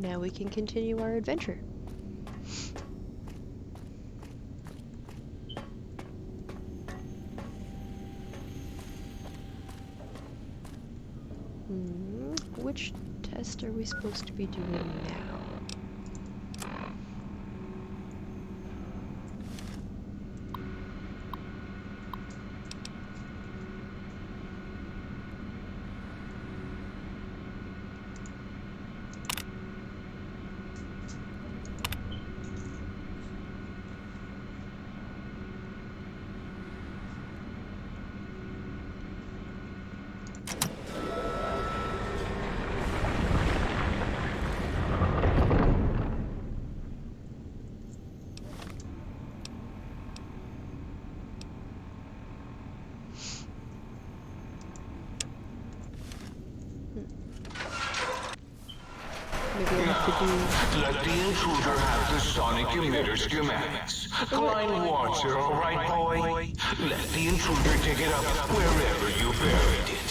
now we can continue our adventure. Which test are we supposed to be doing now? Maybe I have to do... Let the intruder have the sonic emitter schematics. Climb water, alright, boy? Let the intruder dig it up wherever you buried it.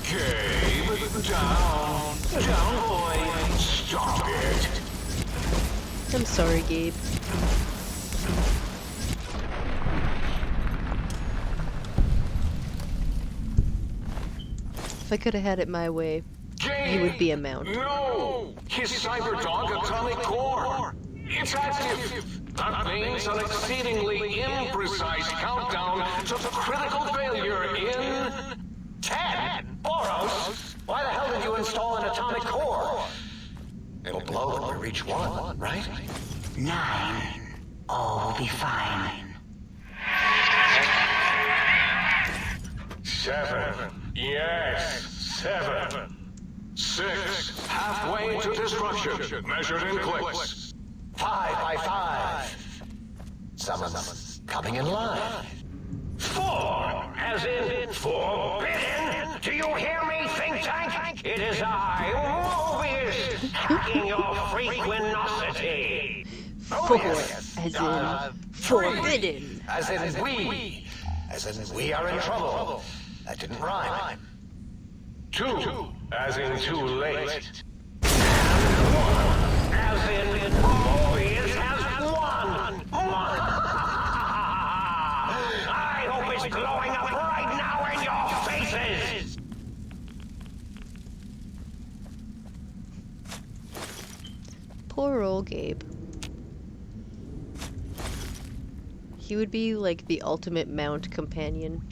Gabe, down. Down, boy. Stop it. I'm sorry, Gabe. If I could have had it my way, you would be a mount. No! His Cyberdog atomic core! It's active! That means an exceedingly imprecise countdown to critical failure in... 10! Boros! Why the hell did you install an atomic core? It'll blow when we reach 1, right? 9. All will be fine. 7. Yes, 7. 6. Halfway to destruction, measured in clicks. 5 by 5. Someone's coming in line. 4, as in forbidden. Do you hear me, think tank? It is I, Mobius, hacking your frequinosity. 4, as in forbidden. As in we. As in we are in trouble. That didn't rhyme. 2, as in too late. And 1, as in Mobius has won. I hope it's glowing up right now in your faces. Poor old Gabe. He would be like the ultimate mount companion.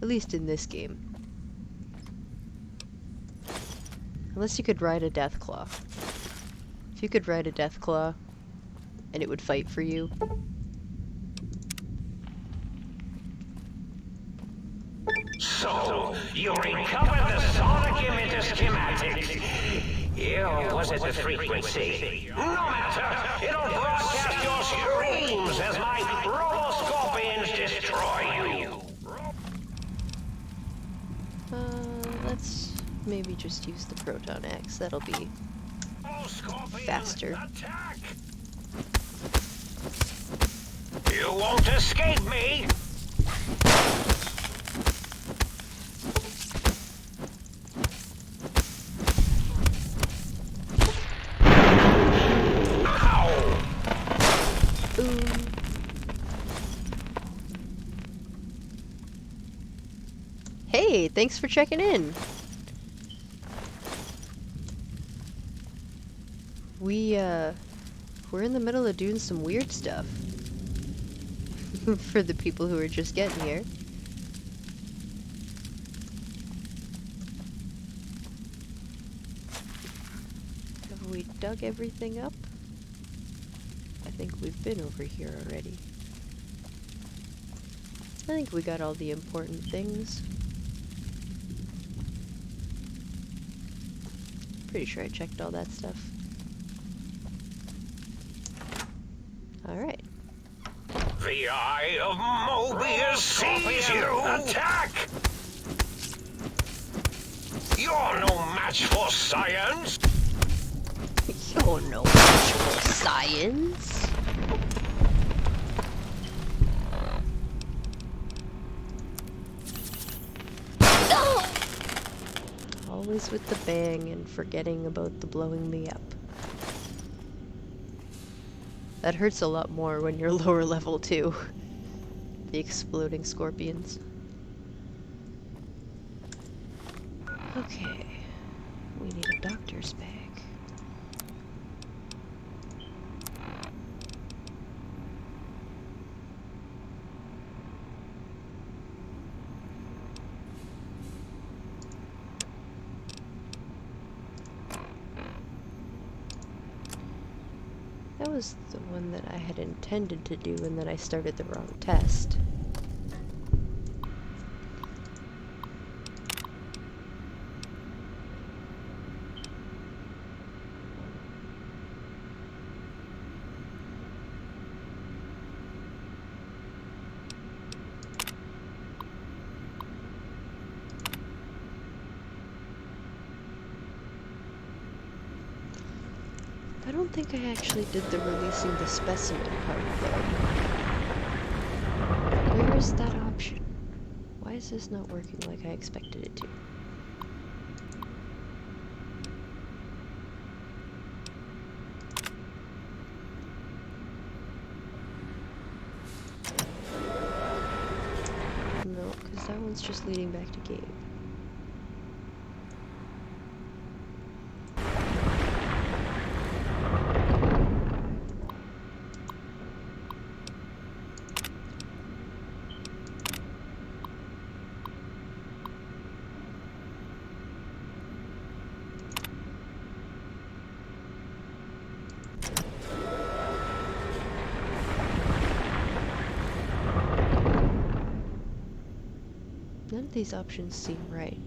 At least in this game. Unless you could ride a Deathclaw. If you could ride a Deathclaw, and it would fight for you. So, you recovered the sonic emitter schematics. Or was it the frequency? No matter! It'll broadcast your screams as my robo-scorpions destroy you! Let's maybe just use the Proton Axe. That'll be faster. Attack. You won't escape me! Hey, thanks for checking in. We're in the middle of doing some weird stuff. For the people who are just getting here. Have we dug everything up? I think we've been over here already. I think we got all the important things. Pretty sure I checked all that stuff. Alright. The Eye of Mobius sees you! Attack! You're no match for science! You're no match for science! Always with the bang and forgetting about the blowing me up. That hurts a lot more when you're lower level too. The exploding scorpions. Okay. We need a doctor's bag. That was the one that I had intended to do, and then I started the wrong test. I don't think I actually did the releasing the specimen part, though. Where is that option? Why is this not working like I expected it to? No, because that one's just leading back to Gabe. None of these options seem right.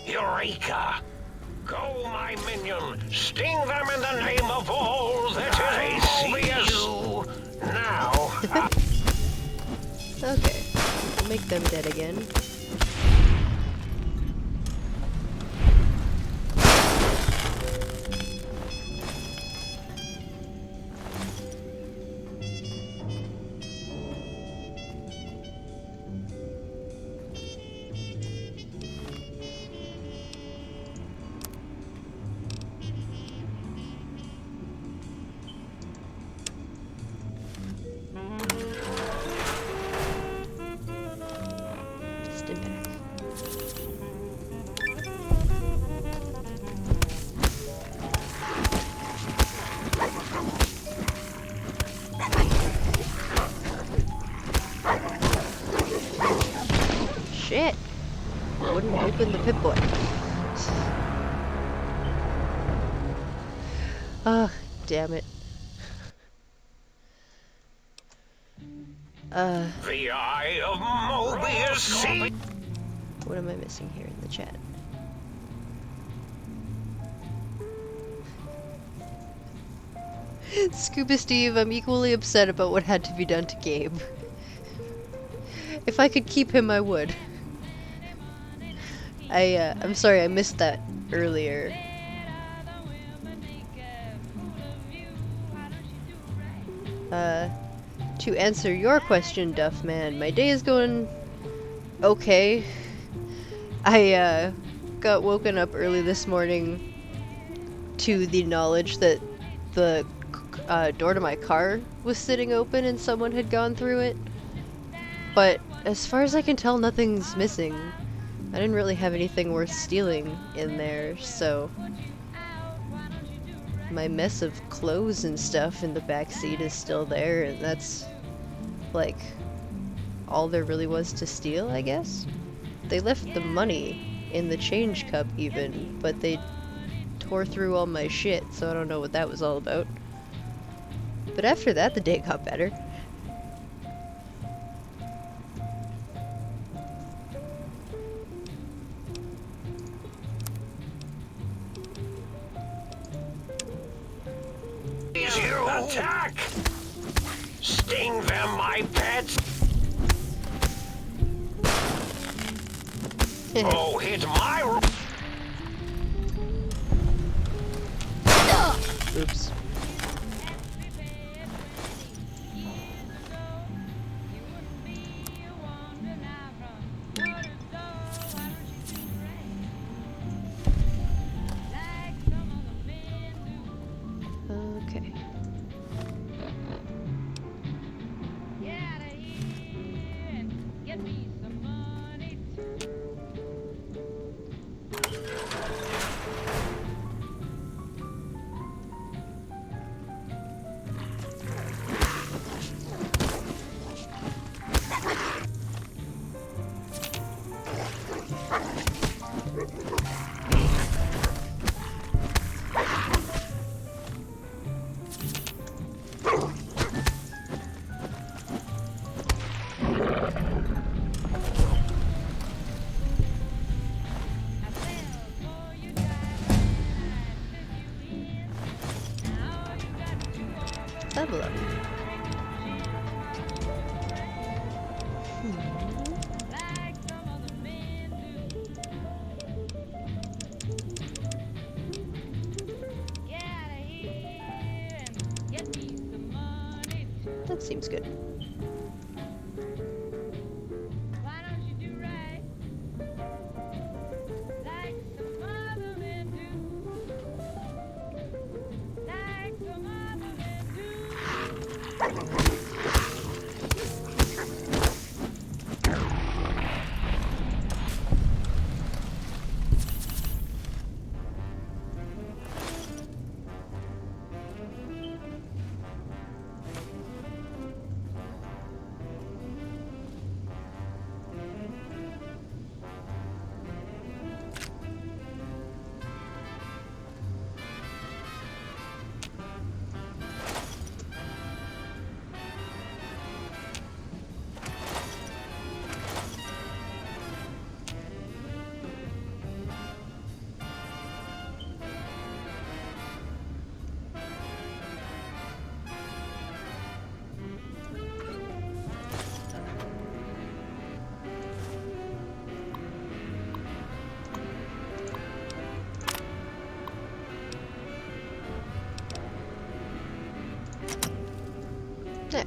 Eureka! Go, my minion! Sting them in the name of all that is obvious! Now... Okay, we'll make them dead again. Stim back. Shit! Wouldn't open the Pip-Boy. Ugh, damn it. The Eye of Mobius, see? What am I missing here in the chat? Scuba Steve, I'm equally upset about what had to be done to Gabe. If I could keep him, I would. I'm sorry, I missed that earlier. To answer your question, Duffman, my day is going okay. I, got woken up early this morning to the knowledge that the door to my car was sitting open and someone had gone through it. But as far as I can tell, nothing's missing. I didn't really have anything worth stealing in there, so... My mess of clothes and stuff in the back seat is still there, and that's, like, all there really was to steal, I guess? They left the money in the change cup even, but they tore through all my shit, so I don't know what that was all about. But after that, the day got better. Attack! Sting them, my pets! Oh, hit my... Oops. Okay. Level up. That seems good. There.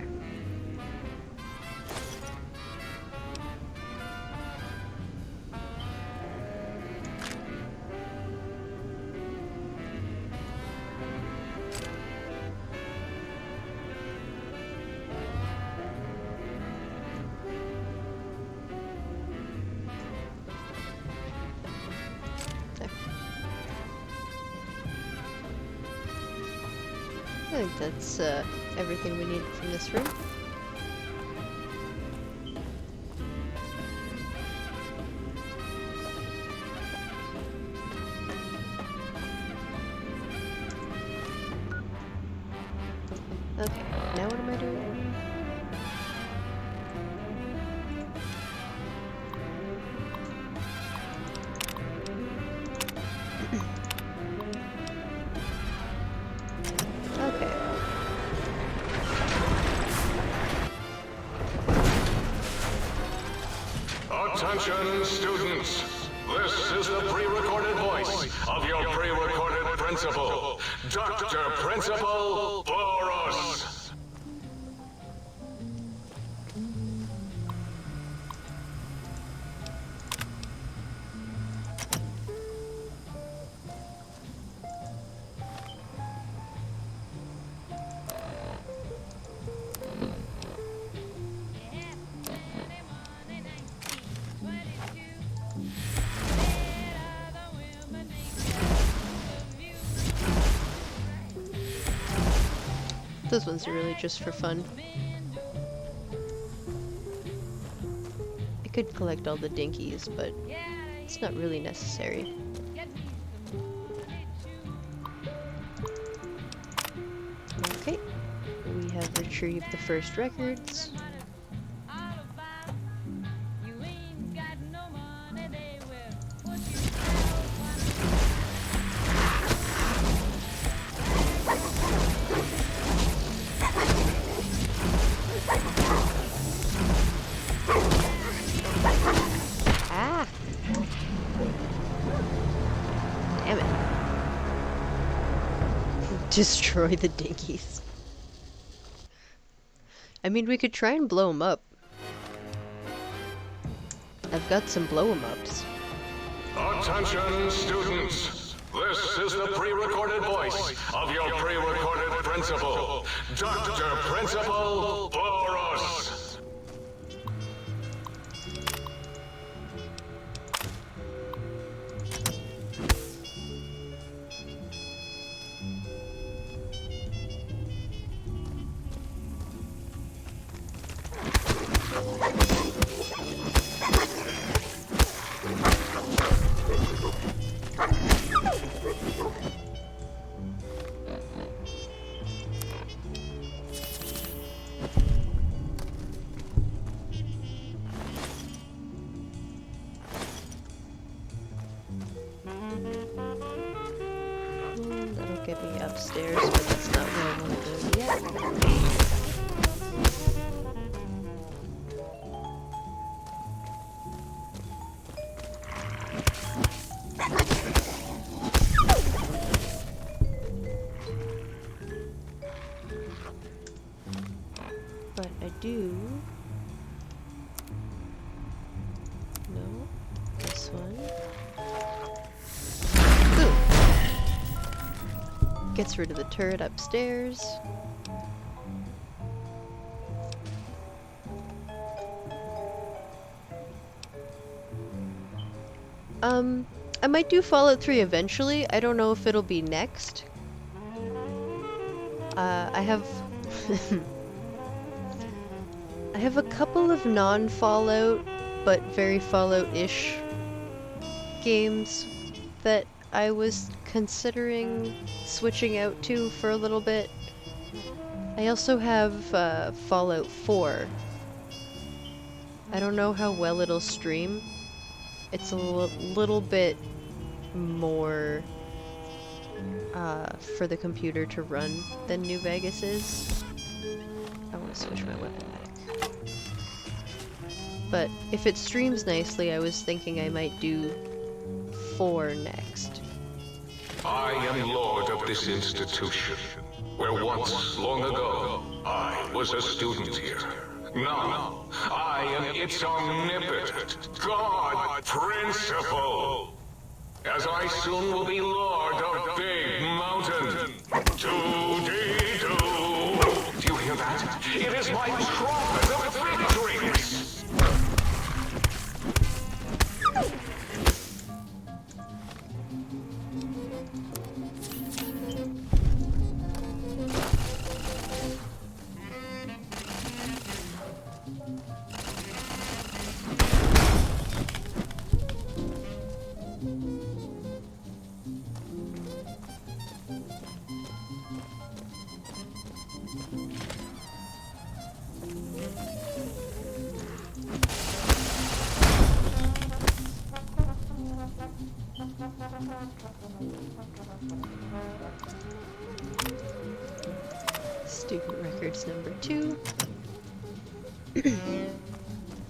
I think that's everything we need from this room. Okay, now what am I doing? Okay. Attention, students. This is the pre-recorded voice of your pre-recorded principal, Dr. Principal Boros. Those ones are really just for fun. I could collect all the dinkies, but it's not really necessary. Okay, we have retrieved the first records. Damn it. Destroy the dinghies. I mean, we could try and blow them up. I've got some blow 'em ups. Attention, students. This is the pre-recorded voice of your pre-recorded principal, Dr. Principal Boros. That'll get me upstairs, but that's not where I want to go yet. But I do... No, this one. Ooh! Gets rid of the turret upstairs. I might do Fallout 3 eventually. I don't know if it'll be next. I have... I have a couple of non-Fallout, but very Fallout-ish games that I was considering switching out to for a little bit. I also have Fallout 4. I don't know how well it'll stream. It's a little bit more for the computer to run than New Vegas is. I want to switch my weapon back. But if it streams nicely, I was thinking I might do 4 next. I am lord of this institution, where once, long ago, I was a student here. Now, I am its omnipotent God Principal, as I soon will be lord of Big Mountain. Do-dee-doo. Do you hear that? It is my trumpet of victories! Student records number 2.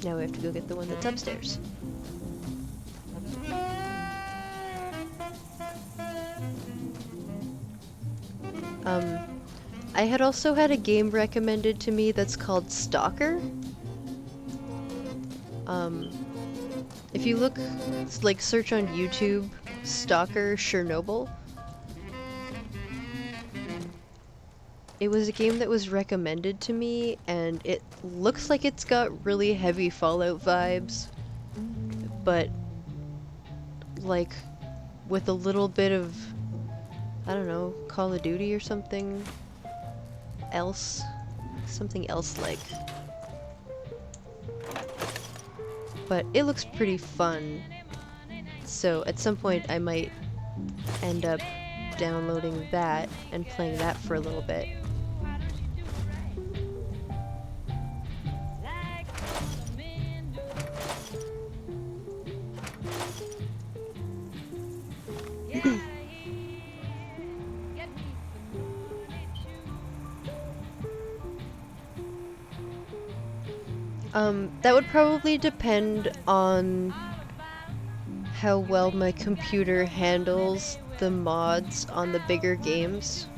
Now we have to go get the one that's upstairs. I had also had a game recommended to me that's called Stalker. If you look, like, search on YouTube, Stalker Chernobyl. It was a game that was recommended to me, and it looks like it's got really heavy Fallout vibes, but, like, with a little bit of, I don't know, Call of Duty or something else. Something else-like. But it looks pretty fun, so at some point I might end up downloading that and playing that for a little bit. That would probably depend on how well my computer handles the mods on the bigger games.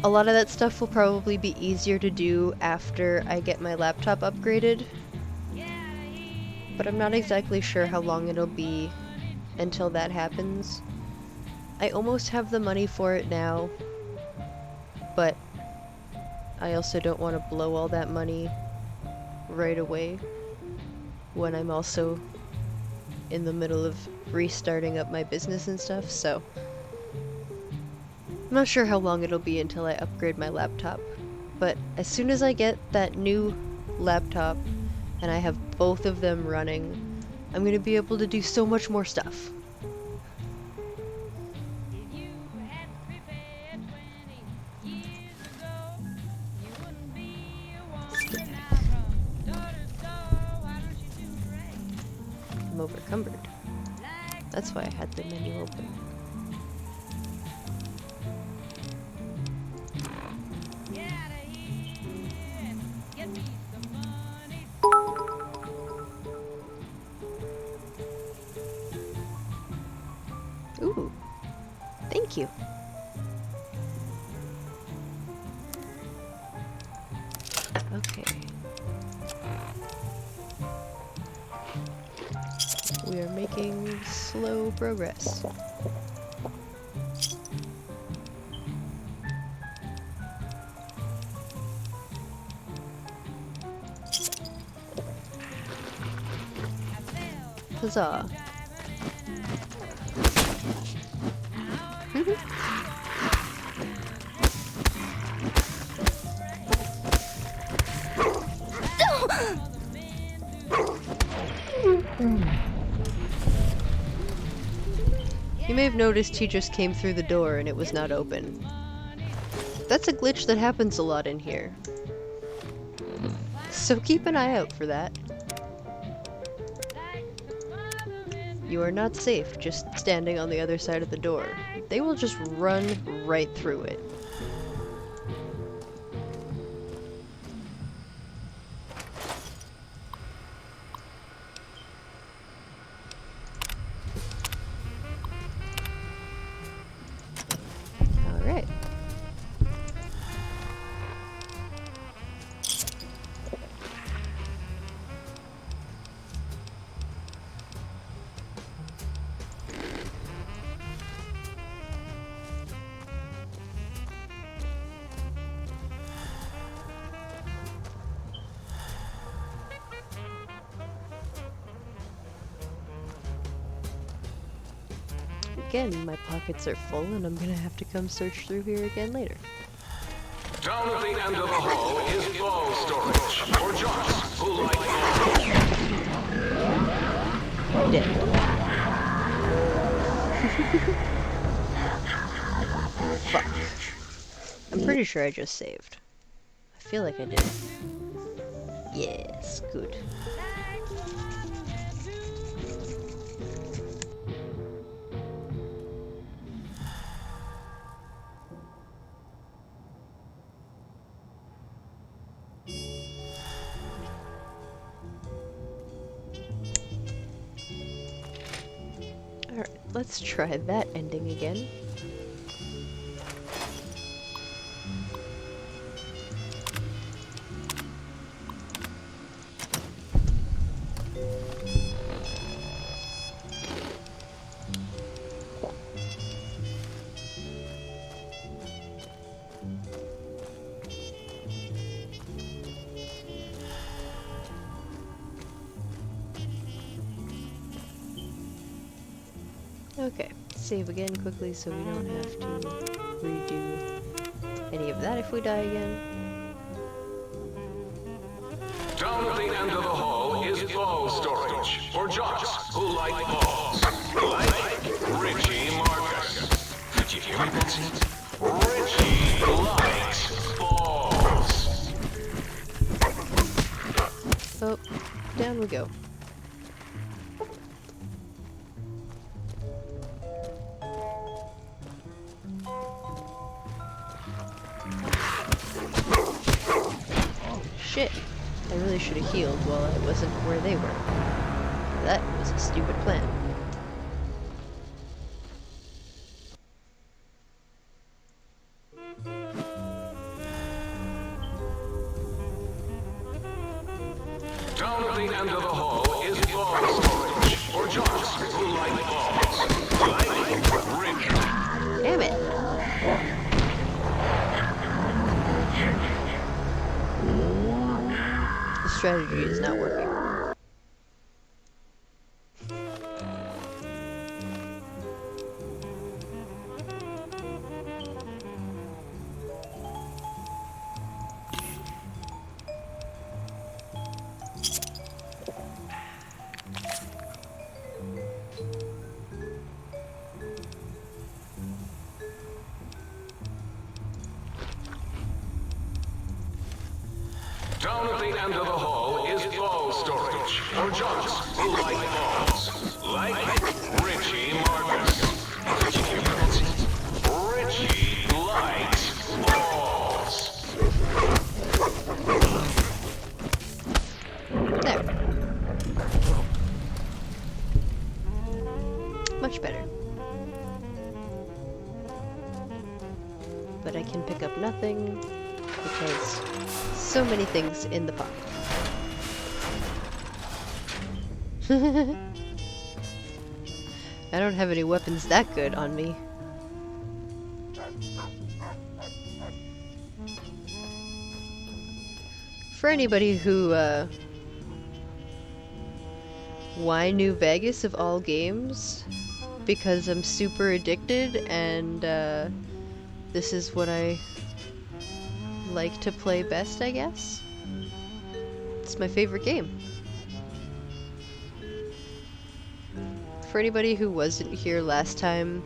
A lot of that stuff will probably be easier to do after I get my laptop upgraded, but I'm not exactly sure how long it'll be until that happens. I almost have the money for it now, but I also don't want to blow all that money right away when I'm also in the middle of restarting up my business and stuff, so I'm not sure how long it'll be until I upgrade my laptop. But as soon as I get that new laptop and I have both of them running, I'm gonna be able to do so much more stuff. I'm overcumbered. That's why I had the menu open. Ooh, thank you. Okay. We are making slow progress. Huzzah. You may have noticed he just came through the door and it was not open. That's a glitch that happens a lot in here. So keep an eye out for that. You are not safe just standing on the other side of the door. They will just run right through it. Alright. Again, my pockets are full and I'm gonna have to come search through here again later. Down at the end of the hall is ball storage for jocks who like balls. Dead. Fuck. I'm pretty sure I just saved. I feel like I did. Yes, good. Alright, let's try that ending again. Okay, save again quickly so we don't have to redo any of that if we die again. Down at the end of the hall is ball storage for jocks who like balls. Like Richie Marcus. Did you hear me, Betsy? Richie likes balls. Oh, down we go. Shit. I really should have healed while I wasn't where they were. That was a stupid plan. Down at the end of the hall is ball storage, or jocks who like balls. Like Rick. Damn it! The strategy is not working. Down at the end of the hall is ball storage, or jocks who like balls. Like Richie Marcus. Richie likes balls. There. Much better. But I can pick up nothing because so many things in the pocket. I don't have any weapons that good on me. For anybody who, why New Vegas of all games? Because I'm super addicted and, this is what I like to play best, I guess. It's my favorite game. For anybody who wasn't here last time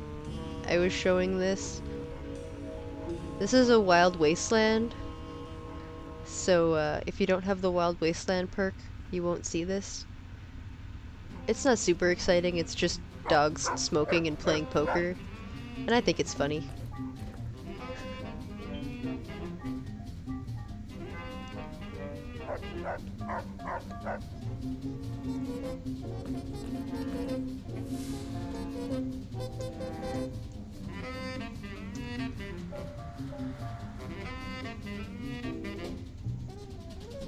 I was showing this, this is a Wild Wasteland. So if you don't have the Wild Wasteland perk, you won't see this. It's not super exciting, it's just dogs smoking and playing poker, and I think it's funny.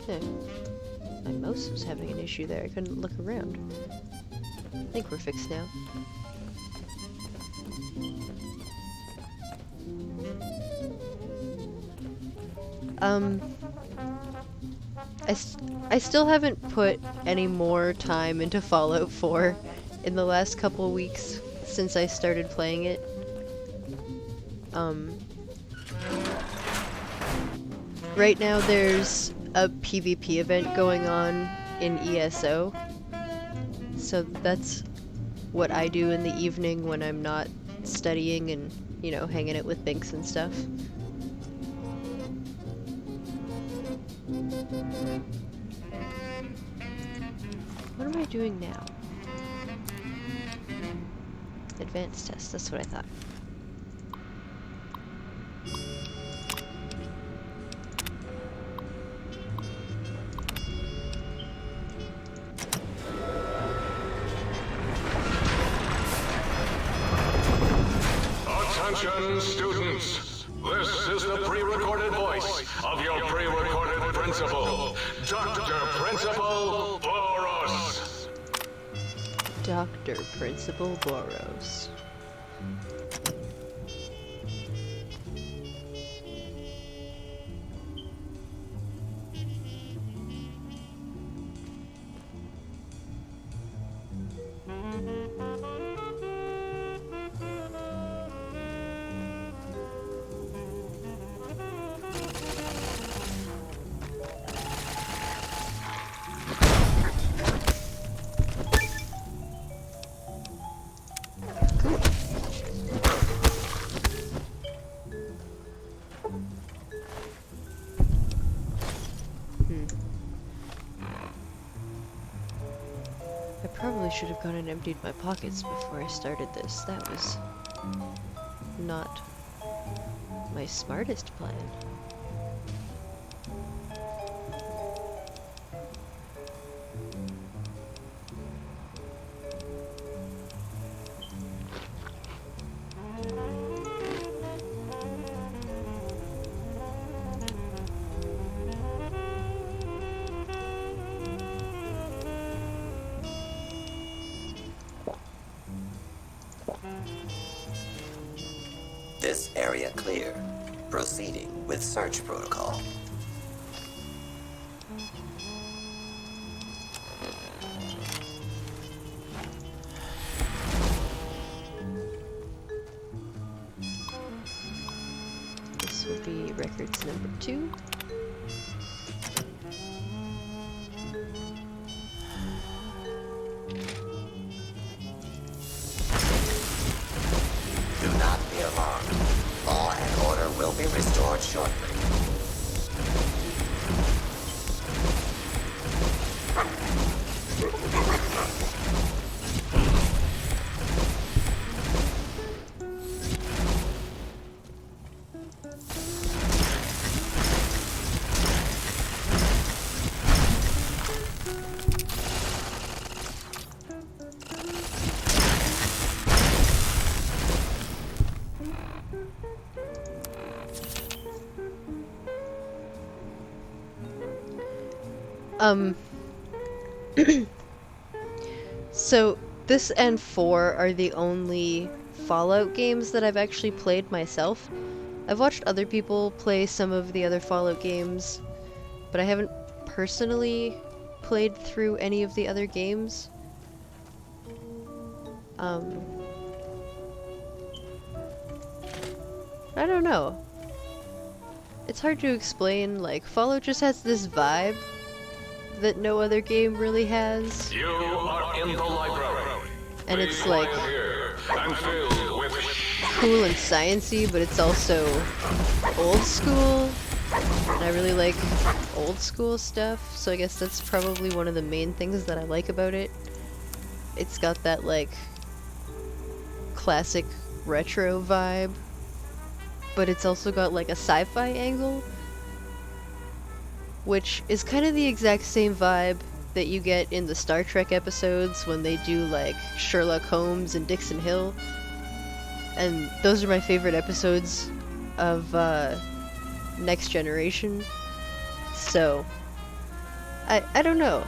Yeah. My mouse was having an issue there, I couldn't look around. I think we're fixed now. I still haven't put any more time into Fallout 4 in the last couple weeks since I started playing it. Right now there's a PvP event going on in ESO, so that's what I do in the evening when I'm not studying and, you know, hanging out with Binks and stuff. What am I doing now? Advanced test, that's what I thought. Attention, students. This is the pre-recorded voice of your pre-recorded principal, Dr. Principal Boros. Dr. Principal Boros. I probably should have gone and emptied my pockets before I started this. That was not my smartest plan. This area clear. Proceeding with search protocol. This will be records number 2. Do not be alarmed. Law and order will be restored shortly. So this and 4 are the only Fallout games that I've actually played myself. I've watched other people play some of the other Fallout games, but I haven't personally played through any of the other games. I don't know. It's hard to explain, like, Fallout just has this vibe that no other game really has. You are in the library. And it's like Here and filled with cool and sciencey, but it's also old school. And I really like old school stuff, so I guess that's probably one of the main things that I like about it. It's got that, like, classic retro vibe, but it's also got, like, a sci-fi angle, which is kind of the exact same vibe that you get in the Star Trek episodes when they do, like, Sherlock Holmes and Dixon Hill. And those are my favorite episodes of Next Generation. So, I don't know.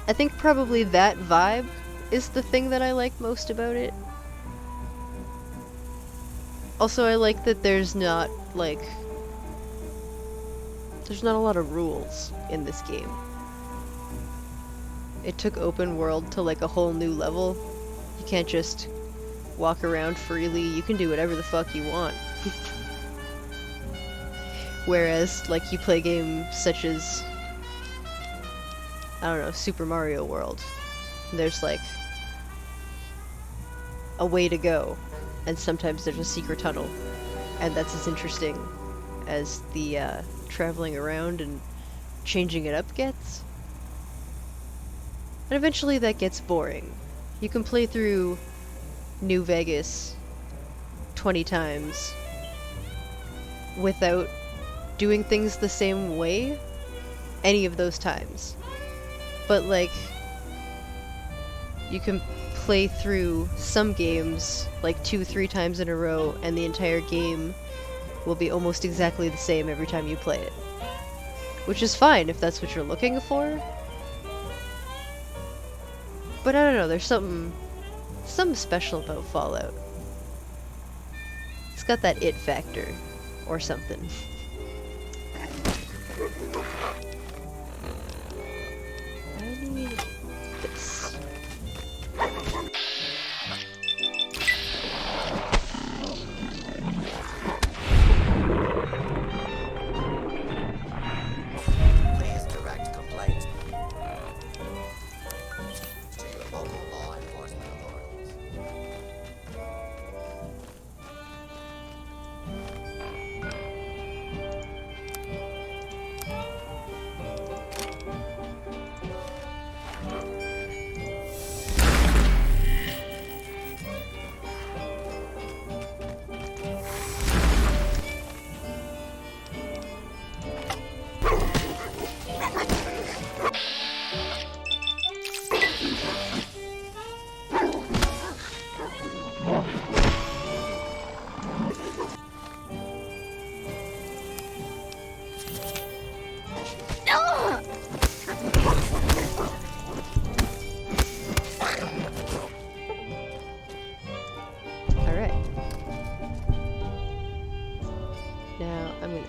I think probably that vibe is the thing that I like most about it. Also, I like that there's not, like, there's not a lot of rules in this game. It took open world to, like, a whole new level. You can't just walk around freely. You can do whatever the fuck you want. Whereas, like, you play games such as, I don't know, Super Mario World. There's, like, a way to go, and sometimes there's a secret tunnel, and that's as interesting as the traveling around and changing it up gets. And eventually that gets boring. You can play through New Vegas 20 times without doing things the same way any of those times. But, like, you can play through some games like 2-3 times in a row, and the entire game will be almost exactly the same every time you play it. Which is fine if that's what you're looking for. But I don't know, there's something special about Fallout. It's got that it factor, or something. I need this. Please direct complaint to your local law enforcement authorities.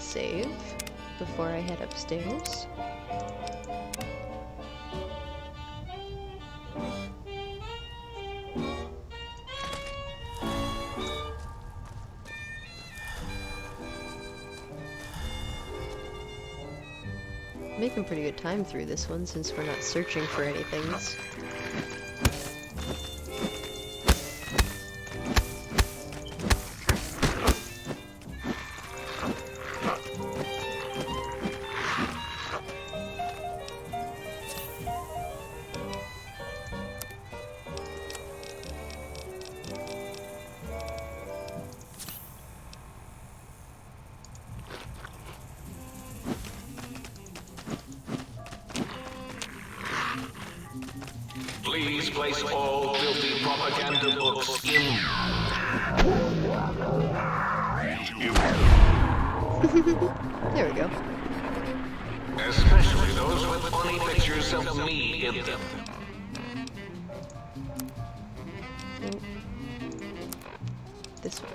save before I head upstairs. Making pretty good time through this one since we're not searching for anything. Please place all filthy propaganda books in. There we go. Especially those with funny pictures of me in them. Nope. This one.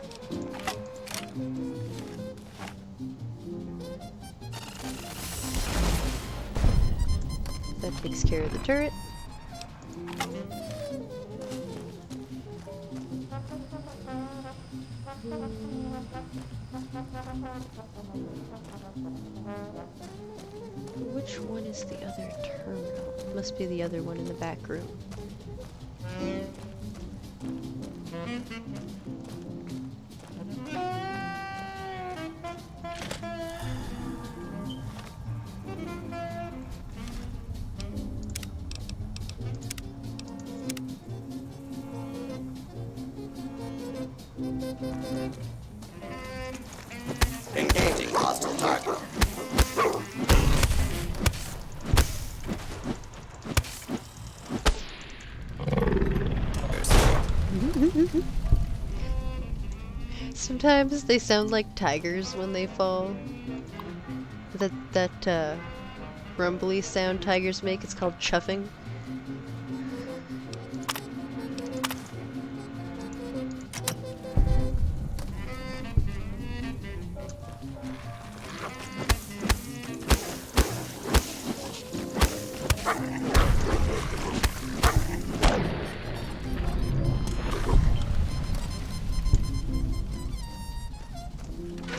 That takes care of the turret. Which one is the other terminal? Must be the other one in the back room. Engaging hostile target. Sometimes they sound like tigers when they fall. That rumbly sound tigers make, it's called chuffing.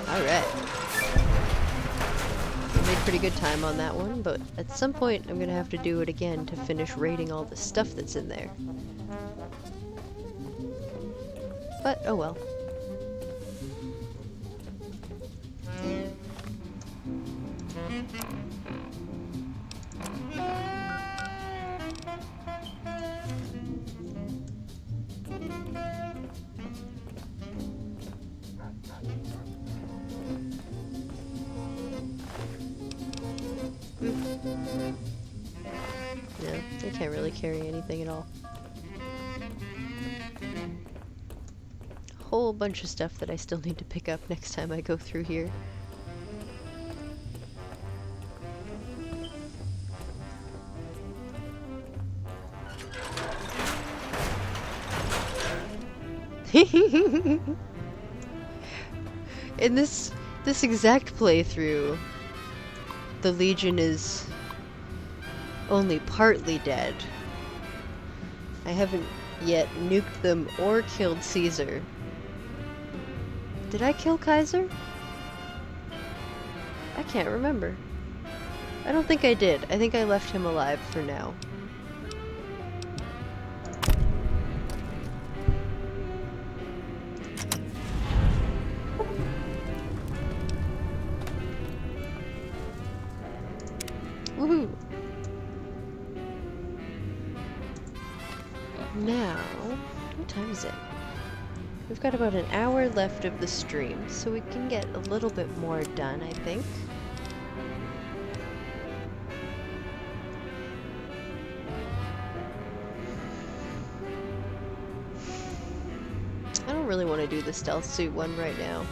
Alright. I made pretty good time on that one, but at some point I'm gonna have to do it again to finish raiding all the stuff that's in there. But, oh well. Yeah, they can't really carry anything at all. Whole bunch of stuff that I still need to pick up next time I go through here. In this exact playthrough, the Legion is only partly dead. I haven't yet nuked them or killed Caesar. Did I kill Kaiser? I can't remember. I don't think I did. I think I left him alive for now. Woohoo! Now, what time is it? We've got about an hour left of the stream, so we can get a little bit more done, I think. I don't really want to do the stealth suit one right now.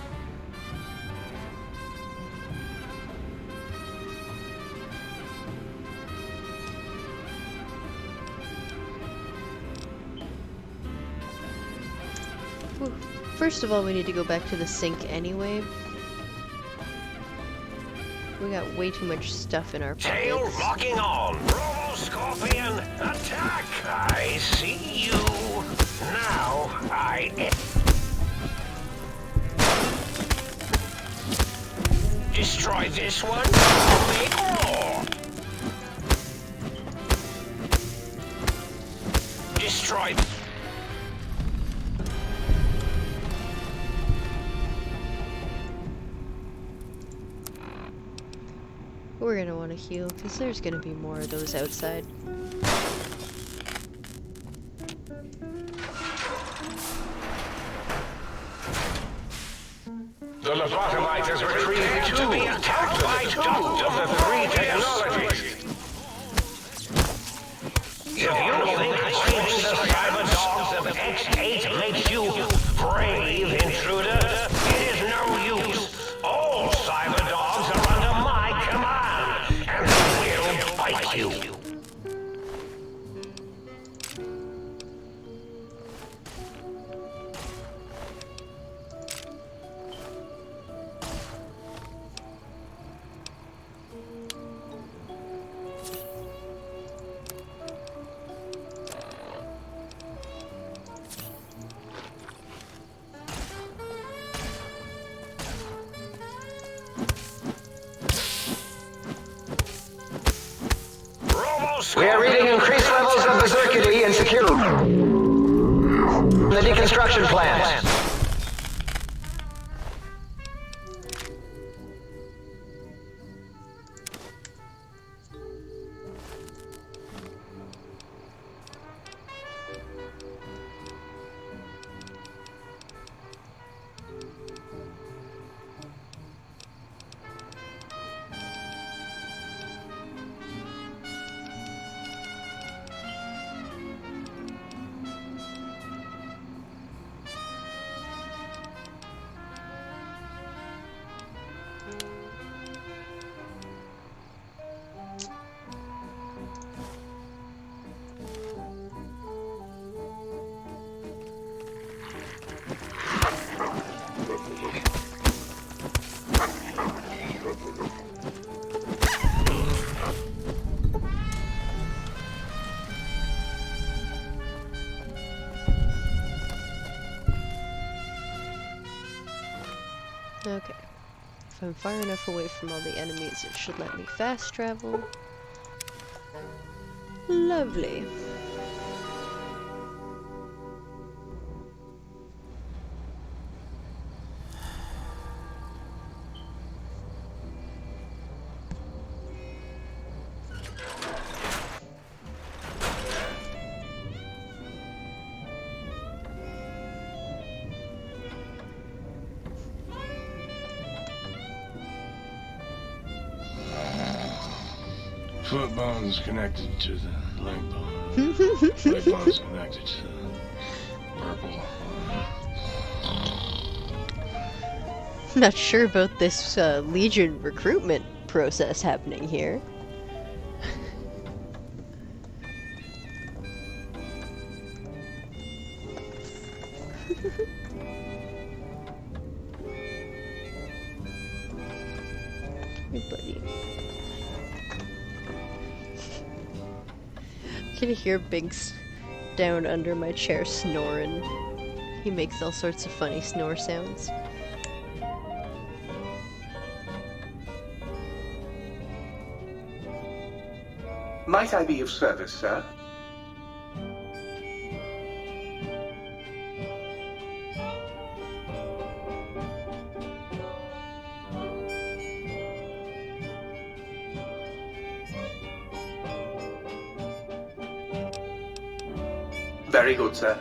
First of all, we need to go back to the sink anyway. We got way too much stuff in our Tail pockets. locking on. Robo Scorpion, attack! I see you. Now destroy this one. Make more. Destroy. We're gonna want to heal, because there's gonna be more of those outside. The lobotomite has retrieved to be attacked by two of the three technologies. If you think fighting the cyber dogs of X8 makes you brave, intruder, it is no use. All cyber dogs are under my command, and they will bite you. We are reading increased levels of berserkity and security in the deconstruction plant. Okay. If I'm far enough away from all the enemies, it should let me fast travel. Lovely. Foot bone's connected to the leg bone. Leg bone's connected to the purple. Not sure about this Legion recruitment process happening here. Hey, buddy. I can hear Biggs down under my chair snoring. He makes all sorts of funny snore sounds. Might I be of service, sir? Very good, sir.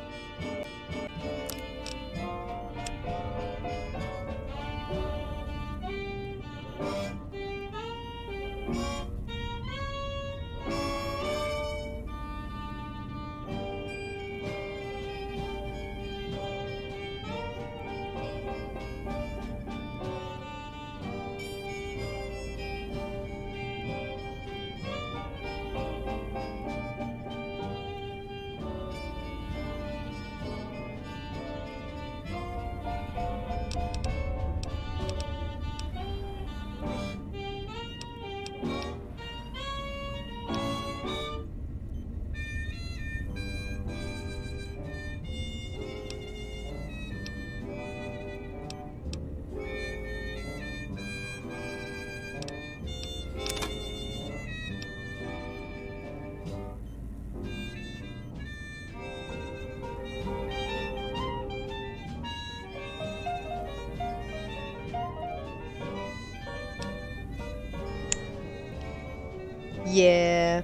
Yeah,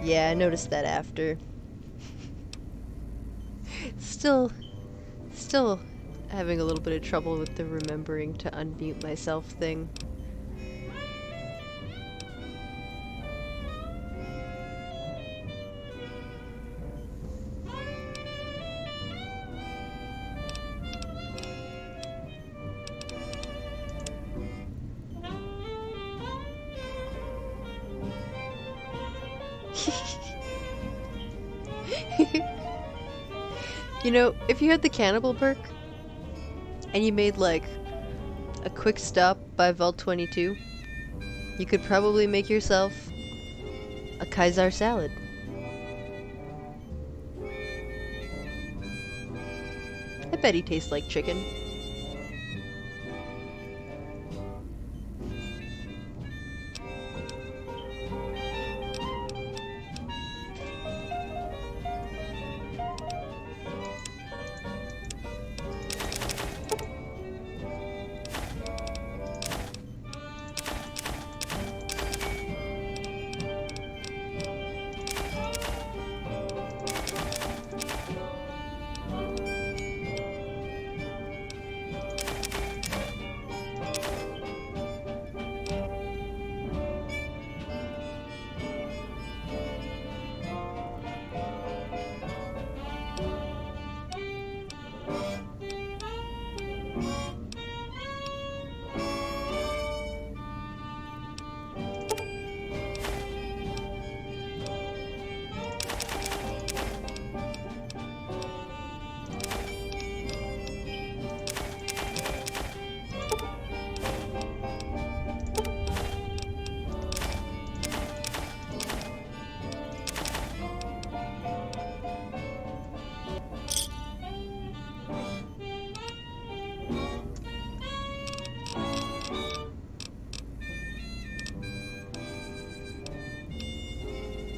yeah, I noticed that after. Still, still having a little bit of trouble with the remembering to unmute myself thing. You know, if you had the cannibal perk and you made like a quick stop by Vault 22, you could probably make yourself a Kaiser salad. I bet he tastes like chicken.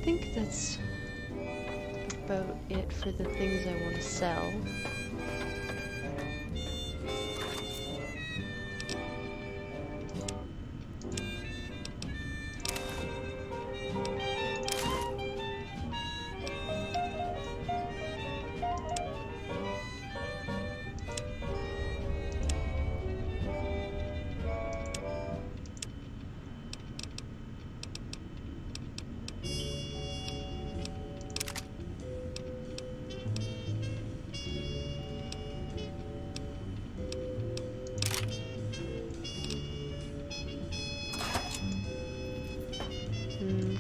I think that's about it for the things I want to sell.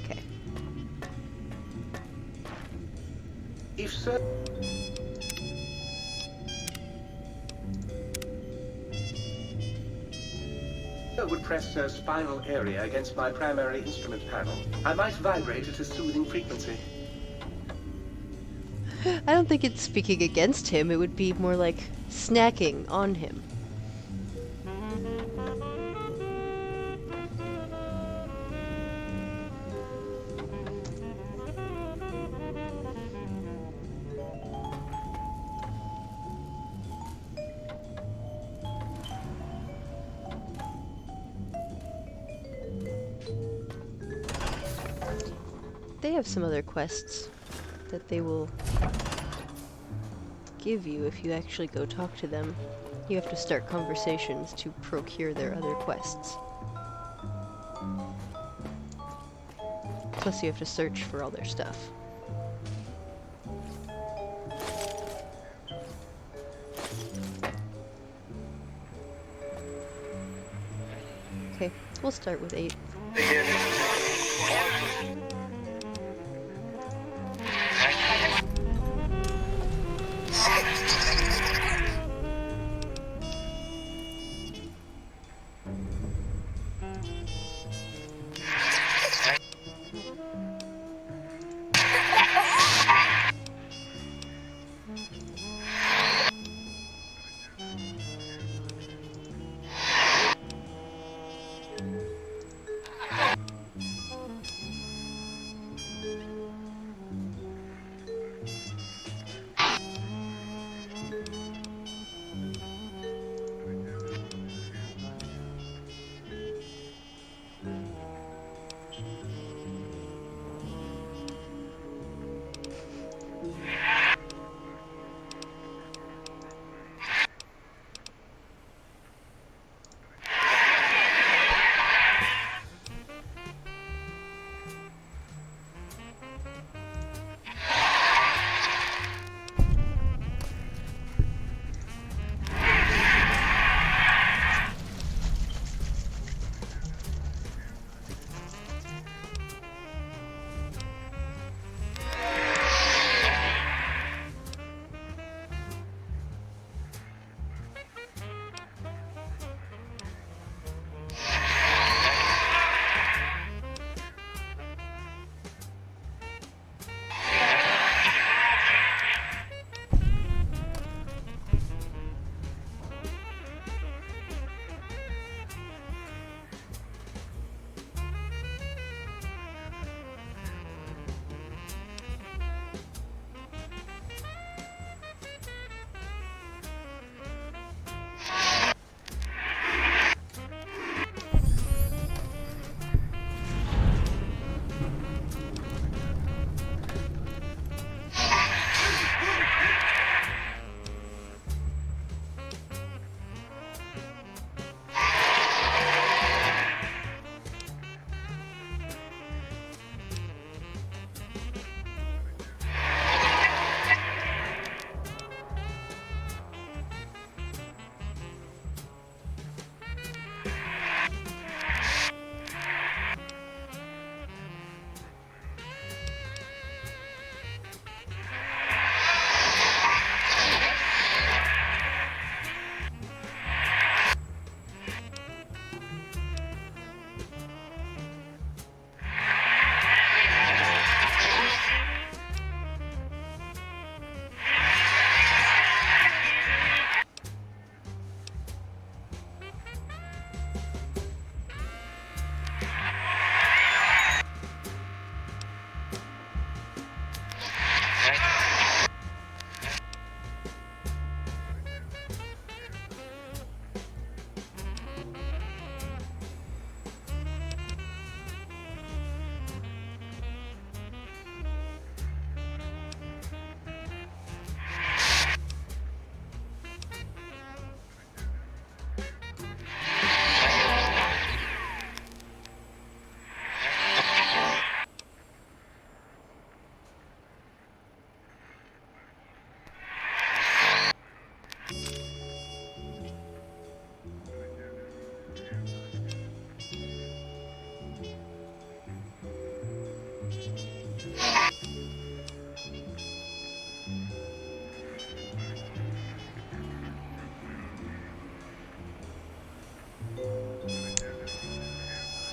Okay. If sir would press Sir's spinal area against my primary instrument panel, I might vibrate at a soothing frequency. I don't think it's speaking against him, it would be more like snacking on him. They have some other quests that they will give you if you actually go talk to them. You have to start conversations to procure their other quests. Plus you have to search for all their stuff. Okay, we'll start with 8.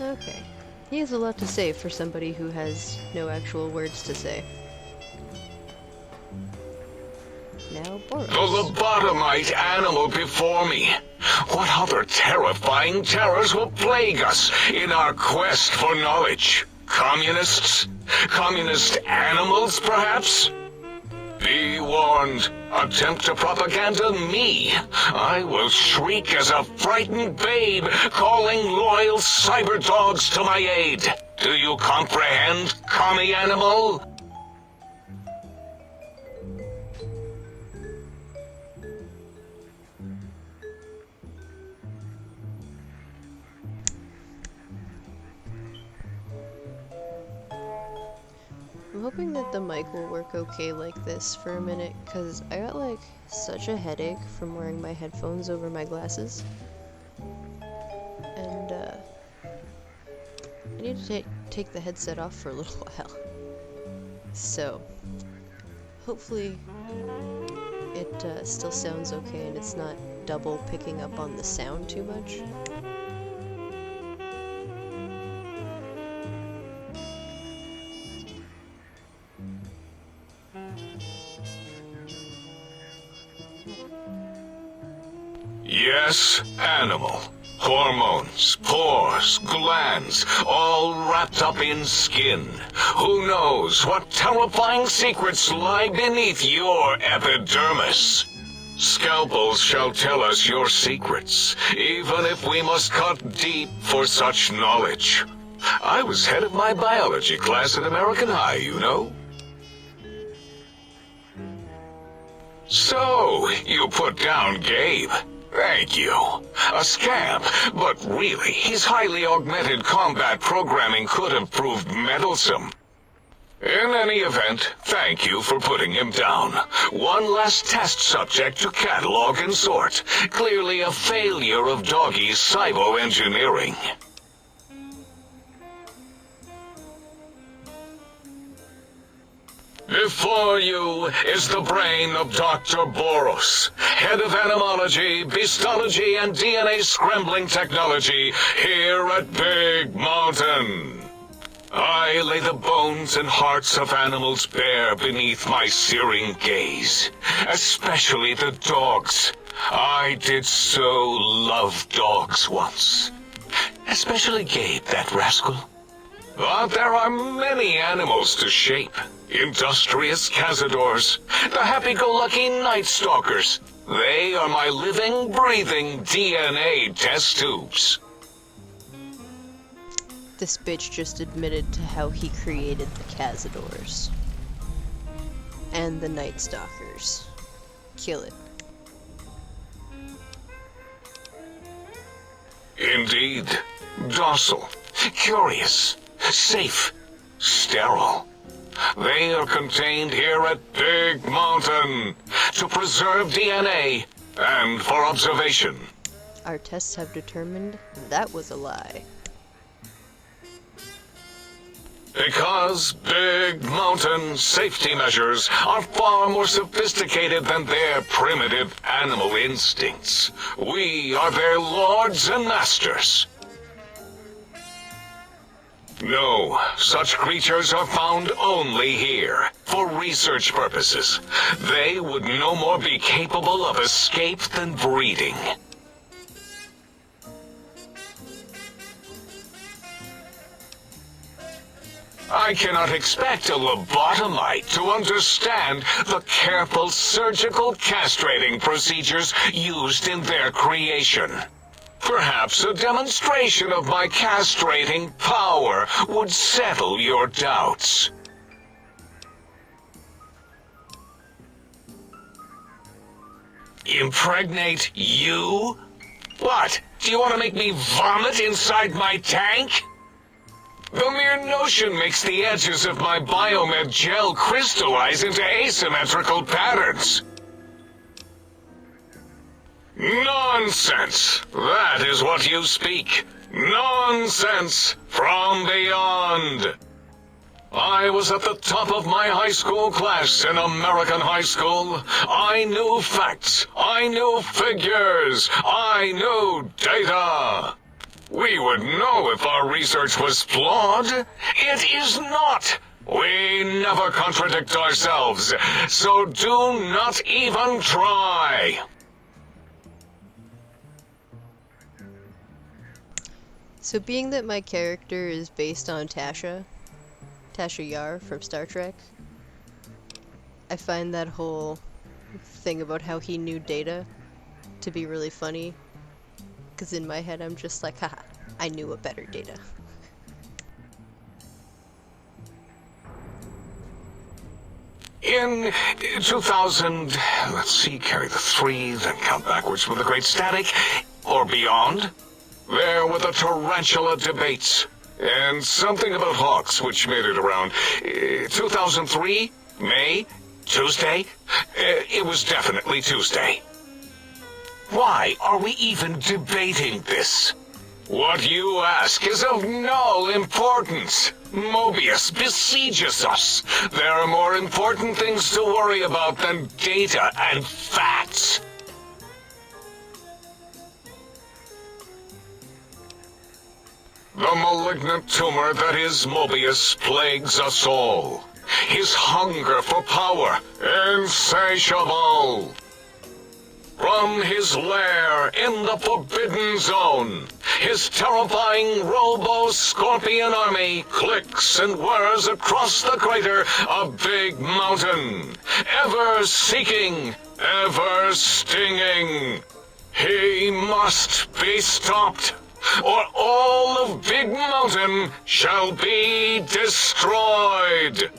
Okay. He has a lot to say for somebody who has no actual words to say. Now, The Boros. lobotomite animal before me. What other terrifying terrors will plague us in our quest for knowledge? Communists? Communist animals, perhaps? Be warned. Attempt to propaganda me. I will shriek as a frightened babe, calling loyal cyber dogs to my aid. Do you comprehend, commie animal? I'm hoping that the mic will work okay like this for a minute, because I got like such a headache from wearing my headphones over my glasses. And I need to take the headset off for a little while. So, hopefully it still sounds okay and it's not double picking up on the sound too much. Yes, animal. Hormones, pores, glands, all wrapped up in skin. Who knows what terrifying secrets lie beneath your epidermis? Scalpels shall tell us your secrets, even if we must cut deep for such knowledge. I was head of my biology class at American High, you know. So, you put down Gabe. Thank you. A scamp, but really, his highly augmented combat programming could have proved meddlesome. In any event, thank you for putting him down. One less test subject to catalog and sort. Clearly a failure of Doggy's cybo-engineering. Before you is the brain of Dr. Boros, head of animology, beastology, and DNA scrambling technology here at Big Mountain. I lay the bones and hearts of animals bare beneath my searing gaze, especially the dogs. I did so love dogs once. Especially Gabe, that rascal. But there are many animals to shape. Industrious cazadors, the happy-go-lucky night stalkers. They are my living, breathing DNA test tubes. This bitch just admitted to how he created the cazadors. And the night stalkers. Kill it. Indeed. Docile, curious, safe, sterile. They are contained here at Big Mountain to preserve DNA and for observation. Our tests have determined that was a lie. Because Big Mountain safety measures are far more sophisticated than their primitive animal instincts. We are their lords and masters. No, such creatures are found only here, for research purposes. They would no more be capable of escape than breeding. I cannot expect a lobotomite to understand the careful surgical castrating procedures used in their creation. Perhaps a demonstration of my castrating power would settle your doubts. Impregnate you? What? Do you want to make me vomit inside my tank? The mere notion makes the edges of my biomed gel crystallize into asymmetrical patterns. Nonsense! That is what you speak. Nonsense from beyond. I was at the top of my high school class in American high school. I knew facts. I knew figures. I knew data. We would know if our research was flawed. It is not. We never contradict ourselves, so do not even try. So being that my character is based on Tasha Yar from Star Trek, I find that whole thing about how he knew Data to be really funny. Because in my head I'm just like, haha, I knew a better Data. In 2000, let's see, carry the 3, then count backwards from the Great Static, or beyond, there were the tarantula debates, and something about hawks, which made it around 2003, May, Tuesday. It was definitely Tuesday. Why are we even debating this? What you ask is of no importance. Mobius besieges us. There are more important things to worry about than data and facts. The malignant tumor that is Mobius plagues us all. His hunger for power, insatiable. From his lair in the Forbidden Zone, his terrifying Robo-Scorpion army clicks and whirs across the crater of Big Mountain, ever seeking, ever stinging. He must be stopped, or all of Big Mountain shall be destroyed.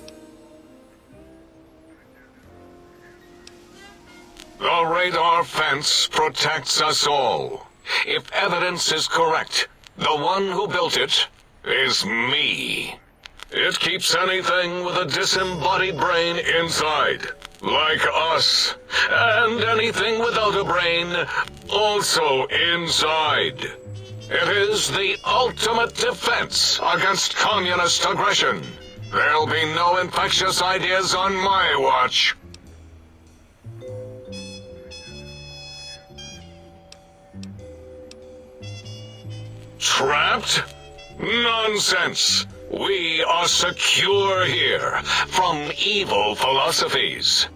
The radar fence protects us all. If evidence is correct, the one who built it is me. It keeps anything with a disembodied brain inside, like us, and anything without a brain also inside. It is the ultimate defense against communist aggression. There'll be no infectious ideas on my watch. Trapped? Nonsense! We are secure here from evil philosophies.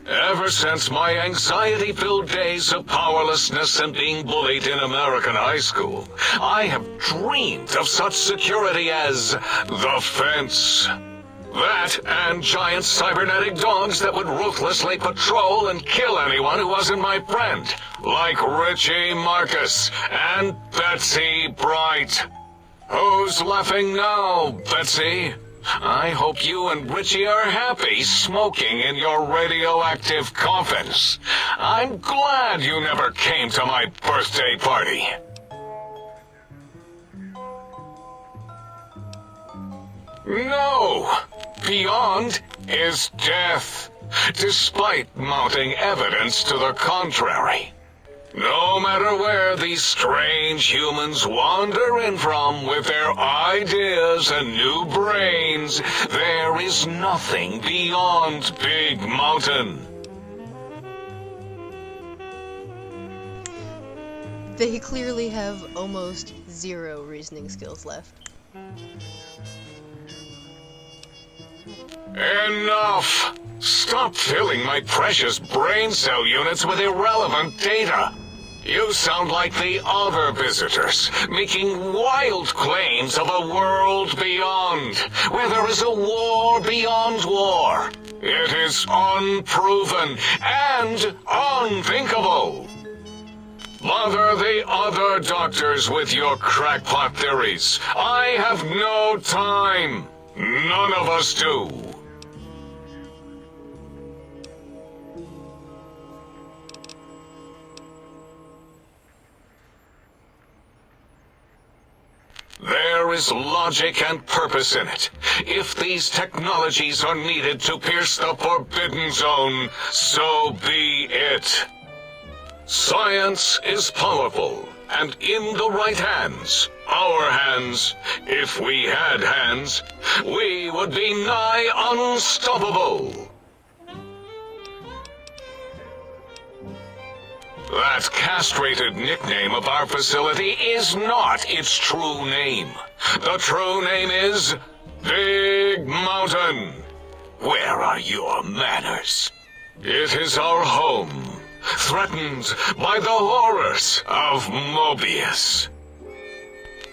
Ever since my anxiety-filled days of powerlessness and being bullied in American high school, I have dreamed of such security as the fence. That and giant cybernetic dogs that would ruthlessly patrol and kill anyone who wasn't my friend, like Richie Marcus and Betsy Bright. Who's laughing now, Betsy? I hope you and Richie are happy smoking in your radioactive coffins. I'm glad you never came to my birthday party. No! Beyond is death, despite mounting evidence to the contrary. No matter where these strange humans wander in from with their ideas and new brains, there is nothing beyond Big Mountain. They clearly have almost zero reasoning skills left. Enough! Stop filling my precious brain cell units with irrelevant data. You sound like the other visitors, making wild claims of a world beyond, where there is a war beyond war. It is unproven and unthinkable. Bother the other doctors with your crackpot theories. I have no time. None of us do. There is logic and purpose in it. If these technologies are needed to pierce the Forbidden Zone, so be it. Science is powerful, and in the right hands, our hands, if we had hands, we would be nigh unstoppable. That castrated nickname of our facility is not its true name. The true name is Big Mountain. Where are your manners? It is our home, threatened by the horrors of Mobius.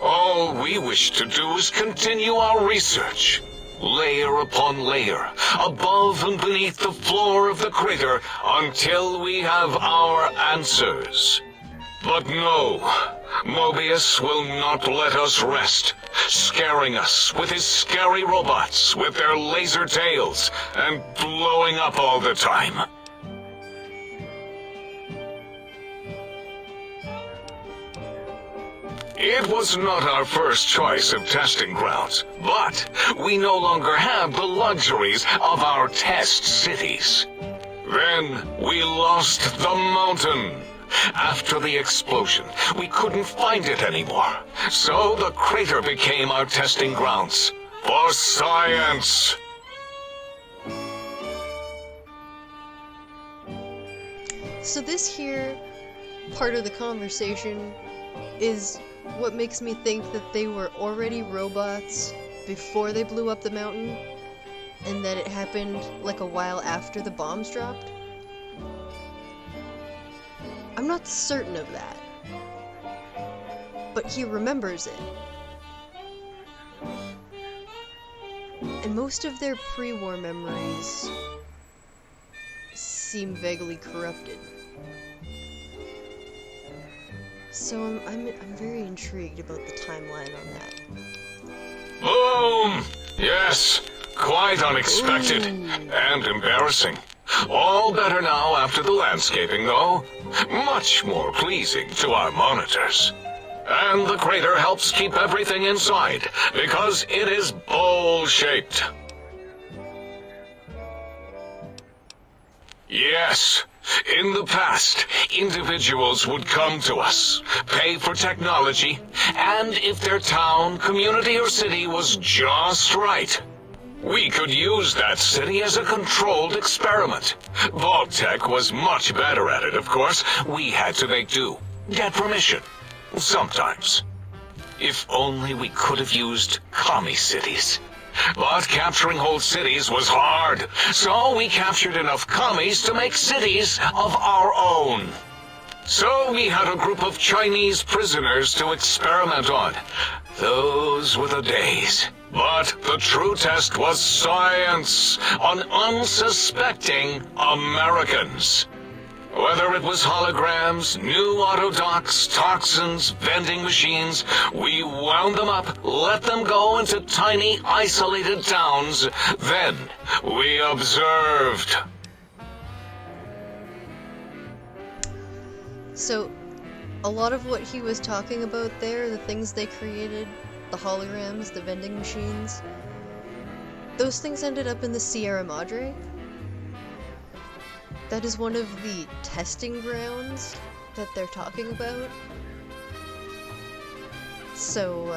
All we wish to do is continue our research, layer upon layer, above and beneath the floor of the crater, until we have our answers. But no, Mobius will not let us rest, scaring us with his scary robots with their laser tails and blowing up all the time. It was not our first choice of testing grounds, but we no longer have the luxuries of our test cities. Then we lost the mountain. After the explosion, we couldn't find it anymore, so the crater became our testing grounds for science. So this here part of the conversation is what makes me think that they were already robots before they blew up the mountain, and that it happened like a while after the bombs dropped. I'm not certain of that, but he remembers it. And most of their pre-war memories seem vaguely corrupted. So I'm very intrigued about the timeline on that. Boom! Yes, quite unexpected and embarrassing. All better now after the landscaping, though. Much more pleasing to our monitors. And the crater helps keep everything inside, because it is bowl-shaped. Yes, in the past, individuals would come to us, pay for technology, and if their town, community, or city was just right, we could use that city as a controlled experiment. Vault-Tec was much better at it, of course. We had to make do, get permission, sometimes. If only we could have used commie cities. But capturing whole cities was hard, so we captured enough commies to make cities of our own. So we had a group of Chinese prisoners to experiment on. Those were the days. But the true test was science on unsuspecting Americans. Whether it was holograms, new autodocs, toxins, vending machines, we wound them up, let them go into tiny, isolated towns. Then we observed. So, a lot of what he was talking about there, the things they created, the holograms, the vending machines, those things ended up in the Sierra Madre. That is one of the testing grounds that they're talking about. So,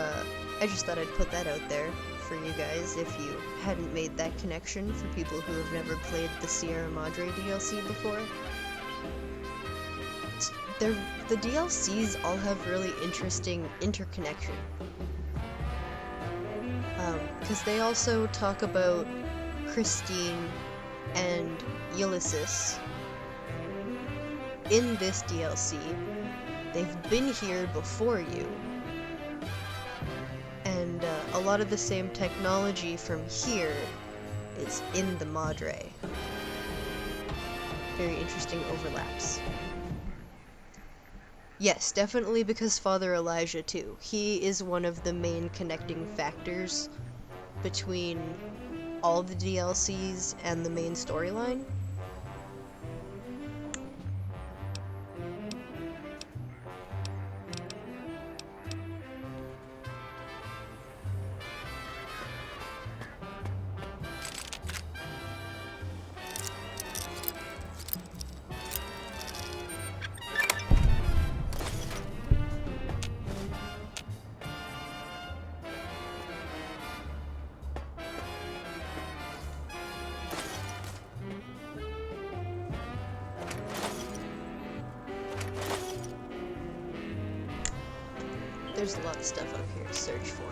I just thought I'd put that out there for you guys if you hadn't made that connection, for people who have never played the Sierra Madre DLC before. The DLCs all have really interesting interconnection. Because they also talk about Christine and Ulysses in this DLC. They've been here before you. And a lot of the same technology from here is in the Madre. Very interesting overlaps. Yes, definitely because Father Elijah too. He is one of the main connecting factors between all the DLCs and the main storyline. There's a lot of stuff up here to search for.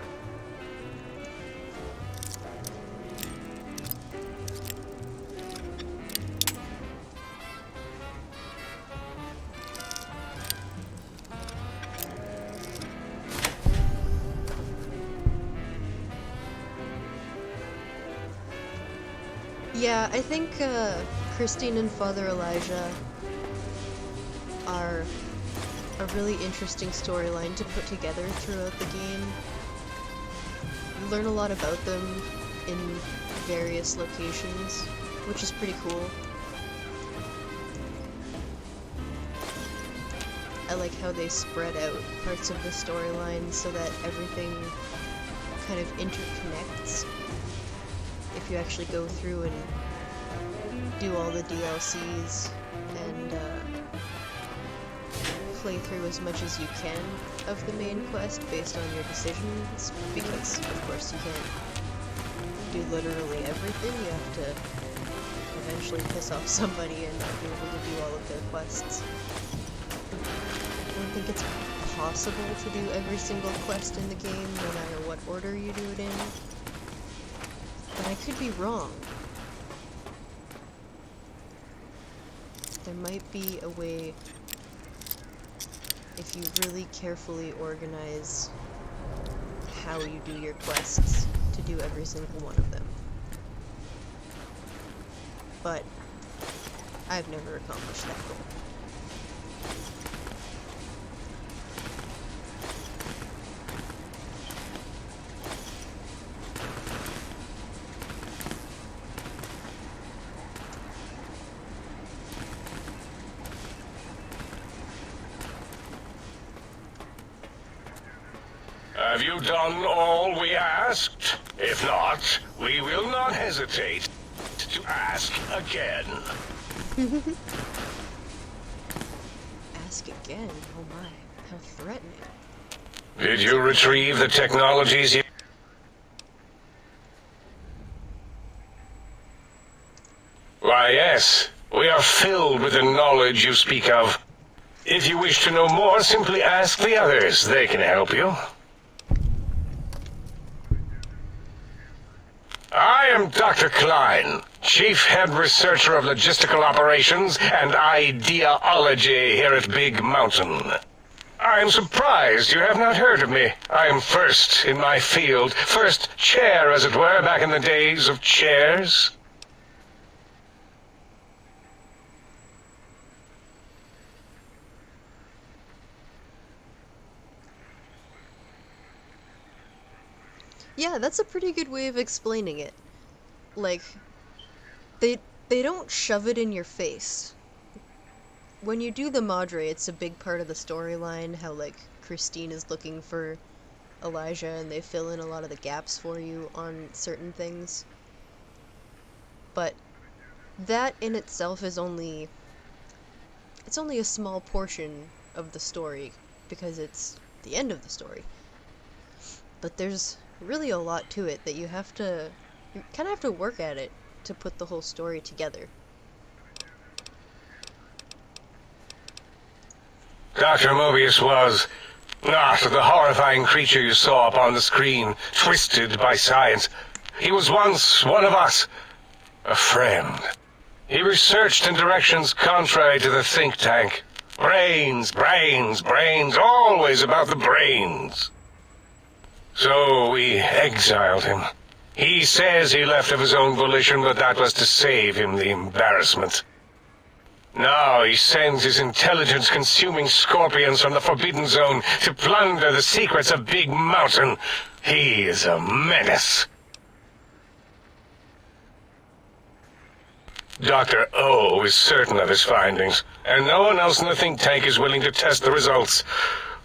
Yeah, I think Christine and Father Elijah are a really interesting storyline to put together throughout the game. You learn a lot about them in various locations, which is pretty cool. I like how they spread out parts of the storyline so that everything kind of interconnects. If you actually go through and do all the DLCs and play through as much as you can of the main quest based on your decisions, because of course you can't do literally everything. You have to eventually piss off somebody and not be able to do all of their quests. I don't think it's possible to do every single quest in the game, no matter what order you do it in. But I could be wrong. There might be a way, if you really carefully organize how you do your quests, to do every single one of them. But I've never accomplished that goal. Have you done all we asked? If not, we will not hesitate to ask again. Ask again? Oh my, how threatening. Did you retrieve the technologies you... Why, yes. We are filled with the knowledge you speak of. If you wish to know more, simply ask the others. They can help you. I am Dr. Klein, Chief Head Researcher of Logistical Operations and Ideology here at Big Mountain. I am surprised you have not heard of me. I am first in my field, first chair, as it were, back in the days of chairs. Yeah, that's a pretty good way of explaining it. Like, they don't shove it in your face. When you do the Madre, it's a big part of the storyline, how, like, Christine is looking for Elijah and they fill in a lot of the gaps for you on certain things. But that in itself is only... it's only a small portion of the story, because it's the end of the story. But there's really a lot to it that you kind of have to work at it to put the whole story together. Dr. Mobius was not the horrifying creature you saw upon the screen, twisted by science. He was once one of us, a friend. He researched in directions contrary to the think tank. Brains, brains, brains, always about the brains. So we exiled him. He says he left of his own volition, but that was to save him the embarrassment. Now he sends his intelligence-consuming scorpions from the Forbidden Zone to plunder the secrets of Big Mountain. He is a menace. Dr. O is certain of his findings, and no one else in the think tank is willing to test the results.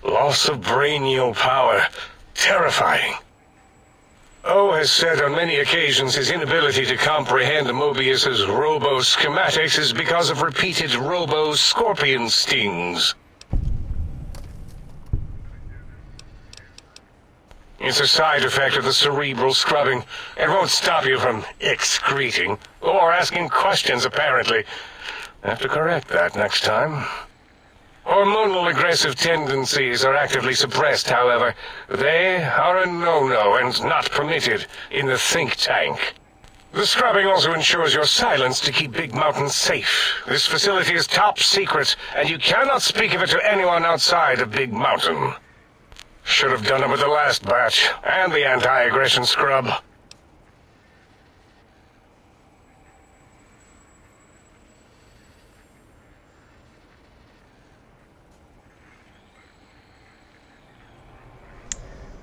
Loss of brainial power. Terrifying. O has said on many occasions his inability to comprehend Mobius's robo-schematics is because of repeated robo-scorpion stings. It's a side effect of the cerebral scrubbing. It won't stop you from excreting, or asking questions, apparently. I have to correct that next time. O Hormonal aggressive tendencies are actively suppressed, however. They are a no-no and not permitted in the think tank. The scrubbing also ensures your silence to keep Big Mountain safe. This facility is top secret, and you cannot speak of it to anyone outside of Big Mountain. Should have done it with the last batch, and the anti-aggression scrub.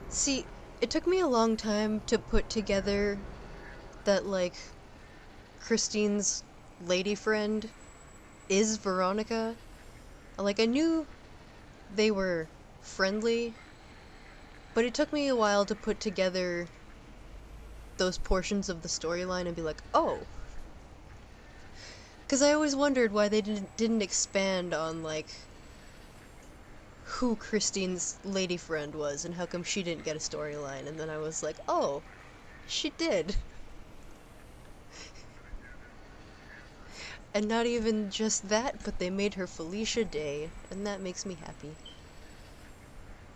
See, it took me a long time to put together that, like, Christine's lady friend is Veronica. Like, I knew they were friendly, but it took me a while to put together those portions of the storyline and be like, oh. Because I always wondered why they didn't expand on, like, who Christine's lady friend was and how come she didn't get a storyline, and then I was like, oh, she did. And not even just that, but they made her Felicia Day, and that makes me happy.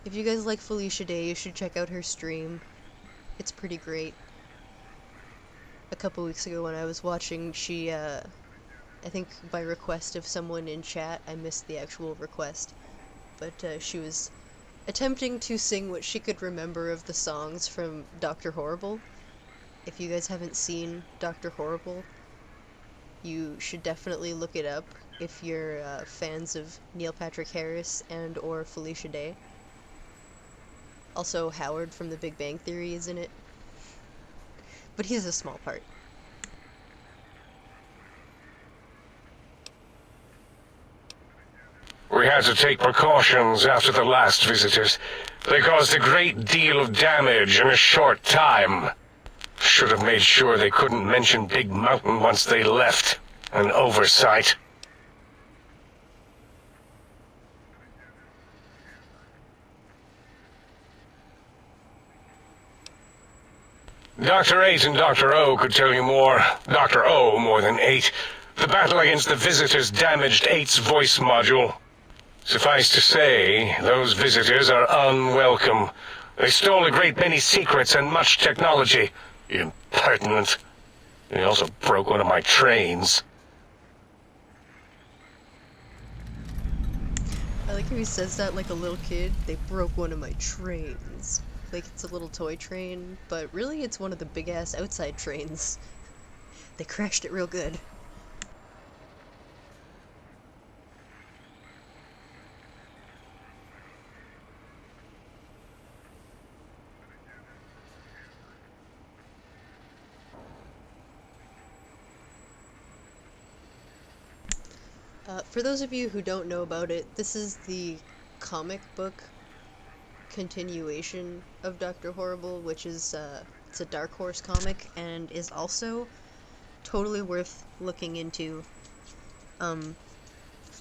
If you guys like Felicia Day, you should check out her stream. It's pretty great. A couple weeks ago when I was watching, she, I think by request of someone in chat, I missed the actual request, but she was attempting to sing what she could remember of the songs from Dr. Horrible. If you guys haven't seen Dr. Horrible, you should definitely look it up if you're fans of Neil Patrick Harris and or Felicia Day. Also, Howard from The Big Bang Theory is in it, but he's a small part. We had to take precautions after the last visitors. They caused a great deal of damage in a short time. Should have made sure they couldn't mention Big Mountain once they left. An oversight. Dr. 8 and Dr. O could tell you more. Dr. O more than 8. The battle against the visitors damaged 8's voice module. Suffice to say, those visitors are unwelcome. They stole a great many secrets and much technology. Impertinent. They also broke one of my trains. I like how he says that like a little kid. They broke one of my trains. Like it's a little toy train, but really it's one of the big-ass outside trains. They crashed it real good. For those of you who don't know about it, this is the comic book continuation of Dr. Horrible, which is, it's a Dark Horse comic, and is also totally worth looking into. Oh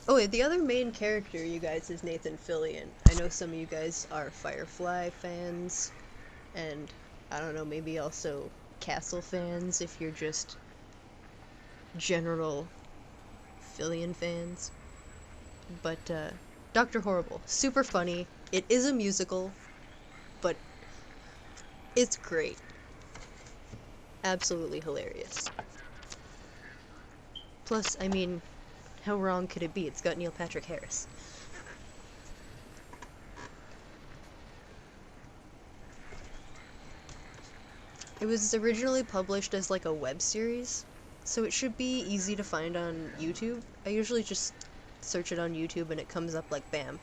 wait, the other main character, you guys, is Nathan Fillion. I know some of you guys are Firefly fans, and, I don't know, maybe also Castle fans if you're just general Fillion fans. But Dr. Horrible, super funny. It is a musical, but it's great. Absolutely hilarious. Plus, I mean, how wrong could it be? It's got Neil Patrick Harris. It was originally published as like a web series, so it should be easy to find on YouTube. I usually just search it on YouTube and it comes up like bam.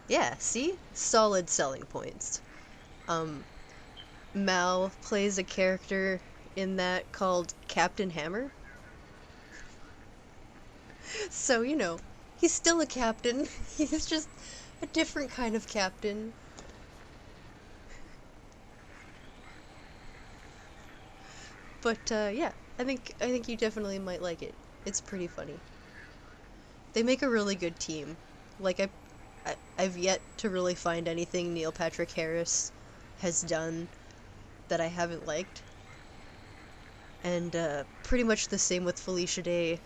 Yeah, see? Solid selling points. Mal plays a character in that called Captain Hammer. So, you know, he's still a captain. He's just a different kind of captain. But yeah, I think you definitely might like it. It's pretty funny. They make a really good team. Like I've yet to really find anything Neil Patrick Harris has done that I haven't liked. And pretty much the same with Felicia Day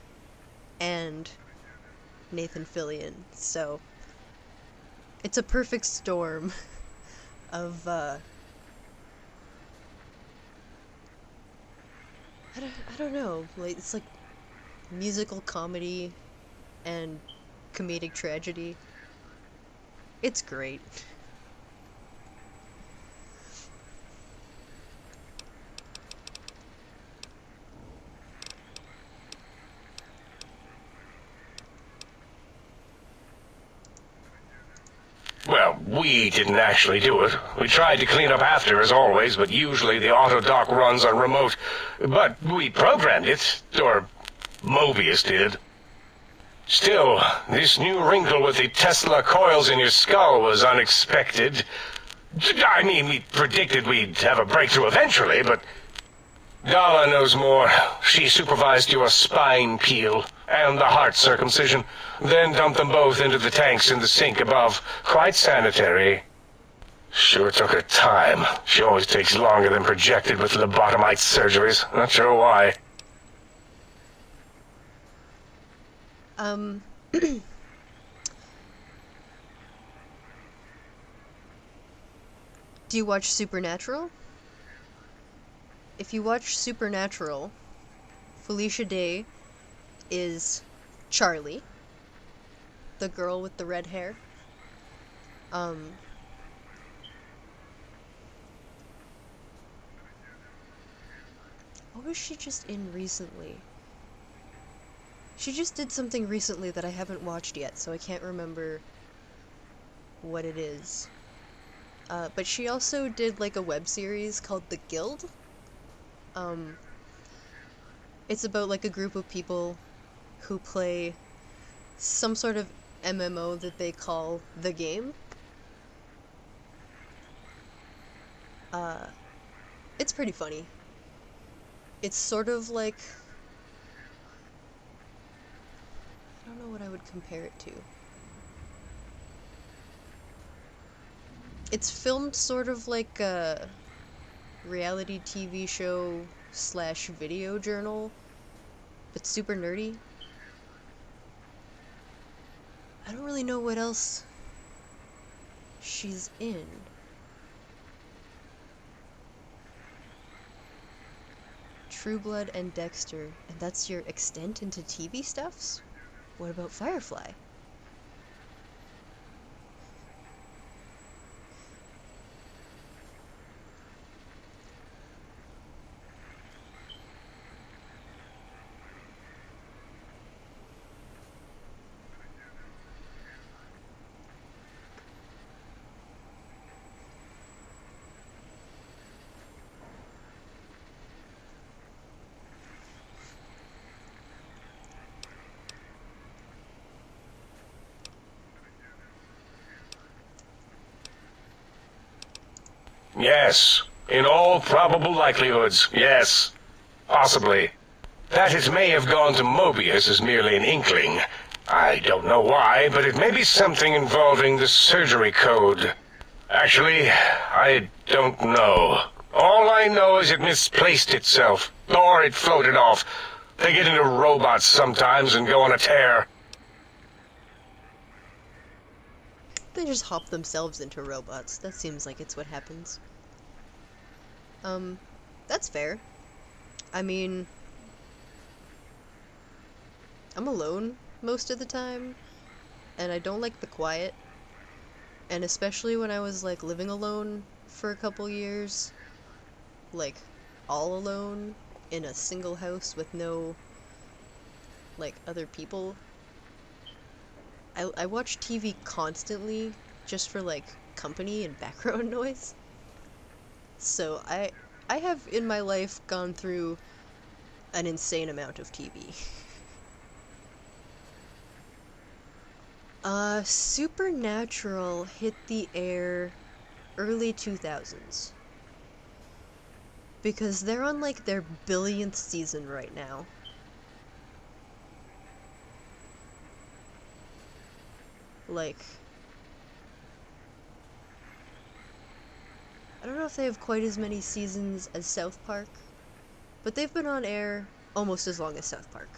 and Nathan Fillion, so it's a perfect storm of I don't know, like it's like musical comedy and comedic tragedy. It's great. Well, we didn't actually do it. We tried to clean up after, as always, but usually the auto dock runs on remote. But we programmed it, or Mobius did. Still, this new wrinkle with the Tesla coils in your skull was unexpected. I mean, we predicted we'd have a breakthrough eventually, but Dala knows more. She supervised your spine peel and the heart circumcision, then dumped them both into the tanks in the sink above. Quite sanitary. Sure took her time. She always takes longer than projected with lobotomite surgeries. Not sure why. Do you watch Supernatural? If you watch Supernatural, Felicia Day is Charlie, the girl with the red hair. What was she just in recently? She just did something recently that I haven't watched yet, so I can't remember what it is. But she also did like a web series called The Guild. It's about like a group of people who play some sort of MMO that they call The Game. It's pretty funny. It's sort of like... I don't know what I would compare it to. It's filmed sort of like a reality TV show / video journal, but super nerdy. I don't really know what else she's in. True Blood and Dexter, and that's your extent into TV stuffs? What about Firefly? Yes. In all probable likelihoods, yes. Possibly. That it may have gone to Mobius is merely an inkling. I don't know why, but it may be something involving the surgery code. Actually, I don't know. All I know is it misplaced itself, or it floated off. They get into robots sometimes and go on a tear. They just hop themselves into robots. That seems like it's what happens. That's fair. I mean, I'm alone most of the time, and I don't like the quiet. And especially when I was, like, living alone for a couple years, like, all alone in a single house with no, like, other people. I watch TV constantly just for, like, company and background noise. So I have in my life gone through an insane amount of TV. Supernatural hit the air early 2000s. Because they're on, like, their billionth season right now. Like, I don't know if they have quite as many seasons as South Park, but they've been on air almost as long as South Park.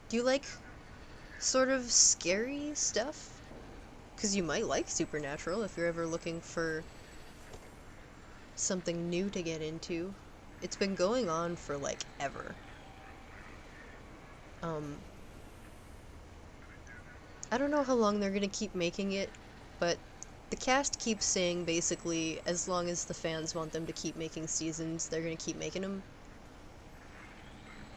Do you like sort of scary stuff? Because you might like Supernatural if you're ever looking for something new to get into. It's been going on for, like, ever. I don't know how long they're gonna keep making it, but the cast keeps saying basically as long as the fans want them to keep making seasons, they're gonna keep making them.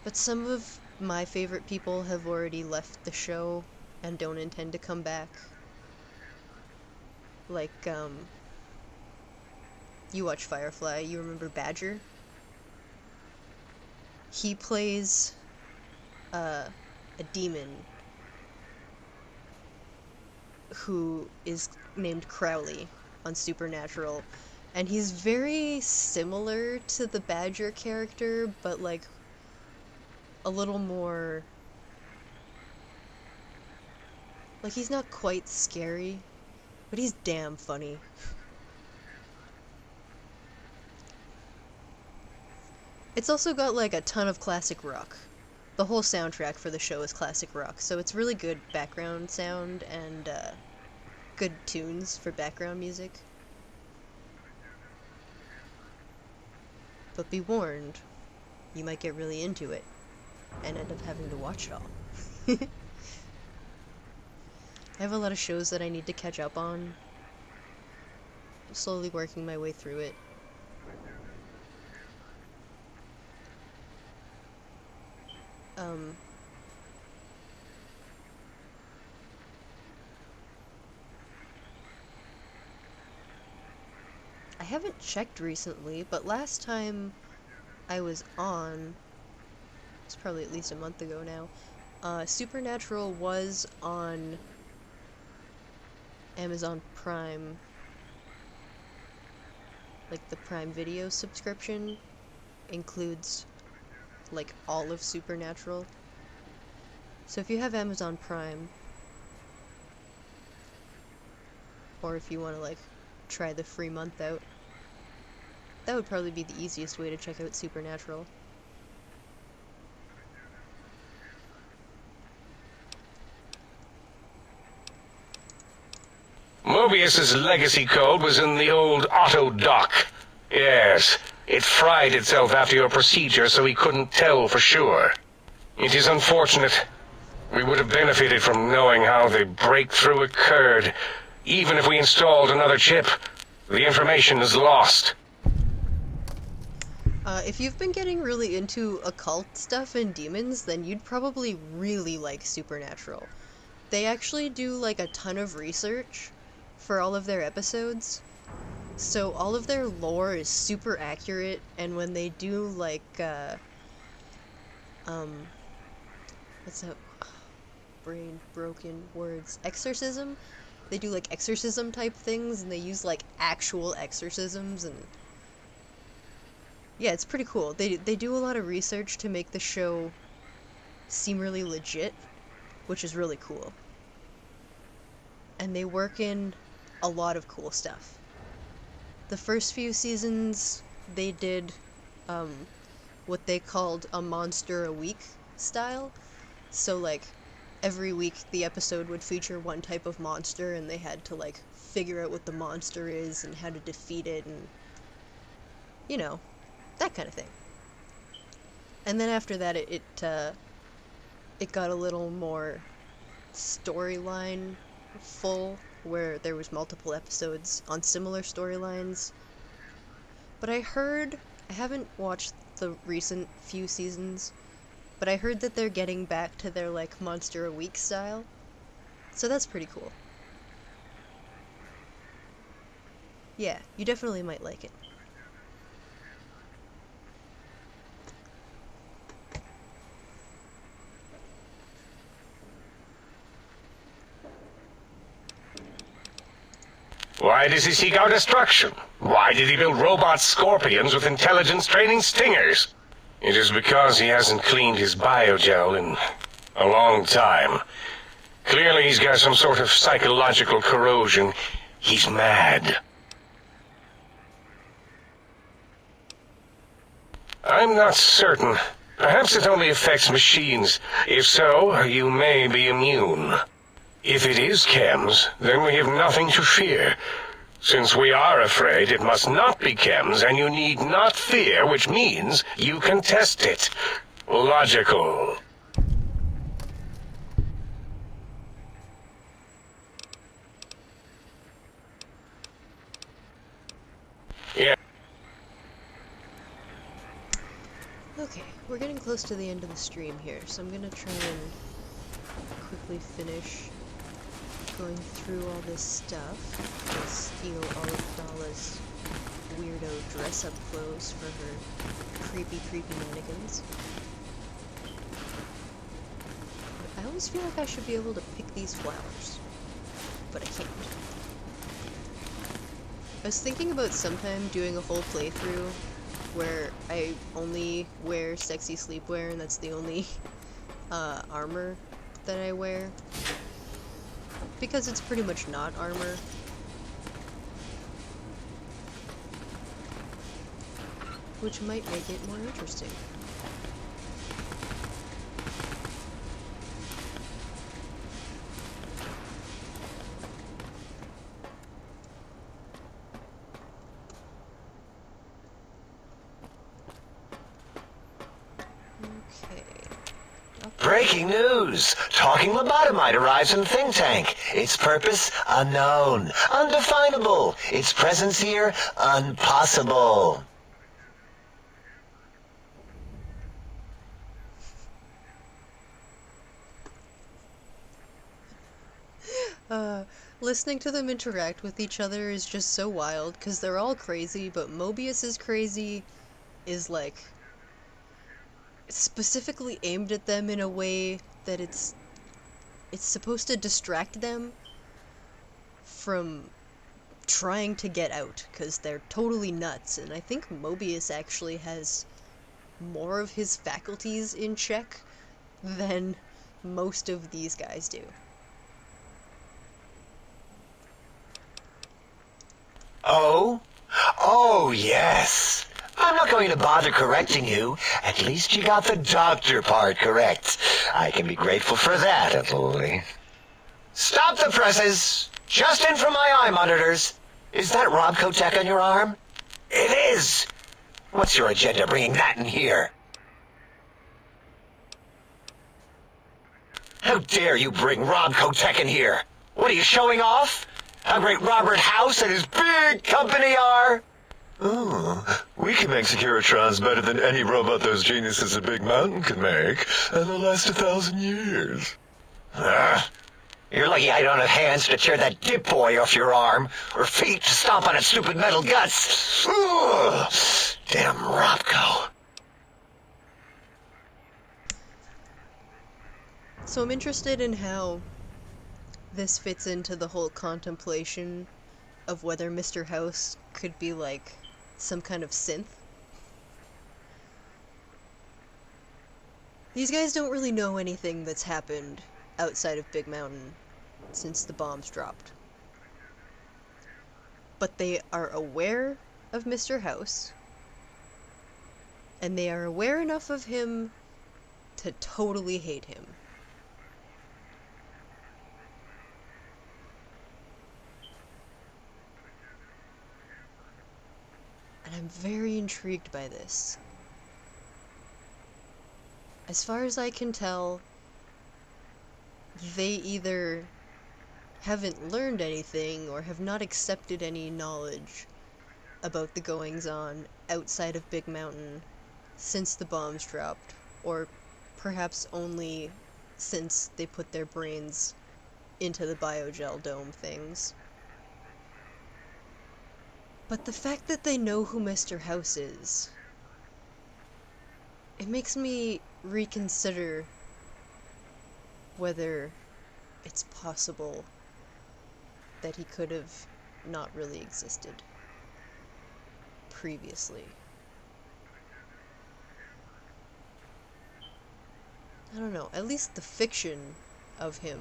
But some of my favorite people have already left the show and don't intend to come back. Like, you watch Firefly, you remember Badger? He plays, a demon who is named Crowley on Supernatural, and he's very similar to the Badger character, but like a little more, like, he's not quite scary, but he's damn funny. It's also got like a ton of classic rock. The whole soundtrack for the show is classic rock, so it's really good background sound and good tunes for background music. But be warned, you might get really into it and end up having to watch it all. I have a lot of shows that I need to catch up on. I'm slowly working my way through it. I haven't checked recently, but last time I was on, it's probably at least a month ago now, Supernatural was on Amazon Prime, like the Prime Video subscription includes like all of Supernatural. So if you have Amazon Prime, or if you want to like try the free month out, that would probably be the easiest way to check out Supernatural. Mobius's legacy code was in the old auto dock. Yes, it fried itself after your procedure, so he couldn't tell for sure. It is unfortunate. We would have benefited from knowing how the breakthrough occurred. Even if we installed another chip, the information is lost. If you've been getting really into occult stuff and demons, then you'd probably really like Supernatural. They actually do like a ton of research for all of their episodes, so all of their lore is super accurate, and when they do like, what's that? Brain broken words. Exorcism? They do like exorcism type things, and they use like actual exorcisms, and yeah, it's pretty cool. They do a lot of research to make the show seem really legit, which is really cool. And they work in a lot of cool stuff. The first few seasons, they did what they called a monster a week style. So like every week the episode would feature one type of monster, and they had to like figure out what the monster is and how to defeat it, and you know, that kind of thing. And then after that, it got a little more storyline full, where there was multiple episodes on similar storylines. But I haven't watched the recent few seasons, but I heard that they're getting back to their like monster a week style. So that's pretty cool. Yeah, you definitely might like it. Why does he seek our destruction? Why did he build robot scorpions with intelligence training stingers? It is because he hasn't cleaned his biogel in a long time. Clearly he's got some sort of psychological corrosion. He's mad. I'm not certain, Perhaps it only affects machines. If so, you may be immune. If it is chems, then we have nothing to fear. Since we are afraid, it must not be chems, and you need not fear, which means you can test it. Logical. Yeah. Okay, we're getting close to the end of the stream here, so I'm gonna try and quickly finish going through all this stuff. I'll steal all of Dalla's weirdo dress-up clothes for her creepy mannequins. I always feel like I should be able to pick these flowers, but I can't. I was thinking about sometime doing a whole playthrough where I only wear sexy sleepwear and that's the only armor that I wear. Because it's pretty much not armor. Which might make it more interesting. Breaking news! Talking lobotomite arrives in think tank. Its purpose, unknown. Undefinable. Its presence here, impossible. Listening to them interact with each other is just so wild, because they're all crazy, but Mobius is crazy is, like, specifically aimed at them in a way that it's supposed to distract them from trying to get out, because they're totally nuts, and I think Mobius actually has more of his faculties in check than most of these guys do. Oh? Oh, yes. I'm not going to bother correcting you. At least you got the doctor part correct. I can be grateful for that, at least. Stop the presses! Just in from my eye monitors. Is that Robco tech on your arm? It is! What's your agenda bringing that in here? How dare you bring Robco tech in here? What are you showing off? How great Robert House and his big company are? Ooh, we can make Securitrons better than any robot those geniuses at Big Mountain can make, and they'll last 1,000 years. You're lucky I don't have hands to tear that dip boy off your arm, or feet to stomp on its stupid metal guts. Ugh, damn Robco. So I'm interested in how this fits into the whole contemplation of whether Mr. House could be like some kind of synth. These guys don't really know anything that's happened outside of Big Mountain since the bombs dropped. But they are aware of Mr. House, and they are aware enough of him to totally hate him. And I'm very intrigued by this. As far as I can tell, they either haven't learned anything or have not accepted any knowledge about the goings-on outside of Big Mountain since the bombs dropped, or perhaps only since they put their brains into the biogel dome things. But the fact that they know who Mr. House is, it makes me reconsider whether it's possible that he could have not really existed previously. I don't know, at least the fiction of him,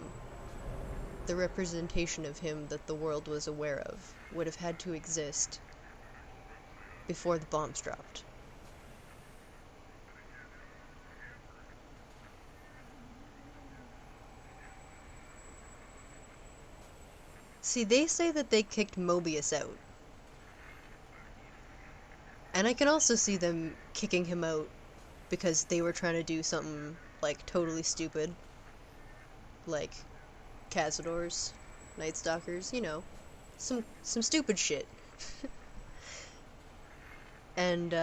the representation of him that the world was aware of, would have had to exist before the bombs dropped. See, they say that they kicked Mobius out. And I can also see them kicking him out because they were trying to do something, like, totally stupid. Like, Cazadors, Night Stalkers, you know. Some stupid shit. And,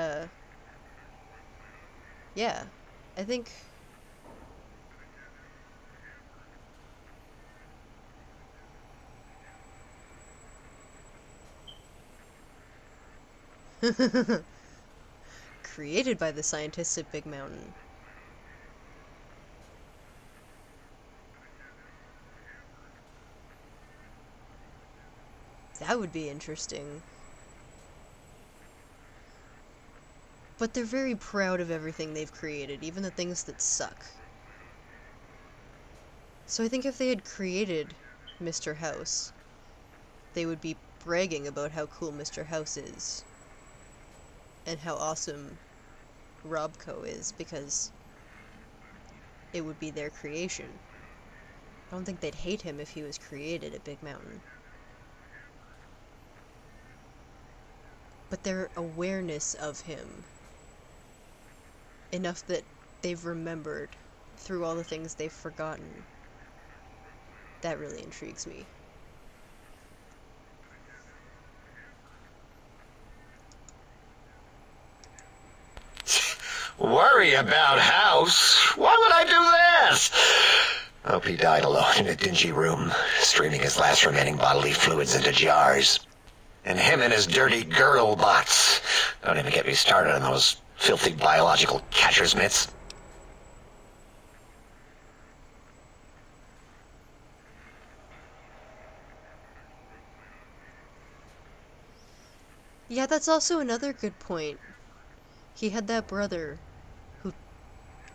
yeah. I think... Created by the scientists at Big Mountain. That would be interesting. But they're very proud of everything they've created, even the things that suck. So I think if they had created Mr. House, they would be bragging about how cool Mr. House is. And how awesome Robco is, because it would be their creation. I don't think they'd hate him if he was created at Big Mountain. But their awareness of him, enough that they've remembered through all the things they've forgotten, that really intrigues me. Worry about House? Why would I do this? Hope he died alone in a dingy room, streaming his last remaining bodily fluids into jars. And him and his dirty girl bots. Don't even get me started on those filthy biological catcher's mitts. Yeah, that's also another good point. He had that brother who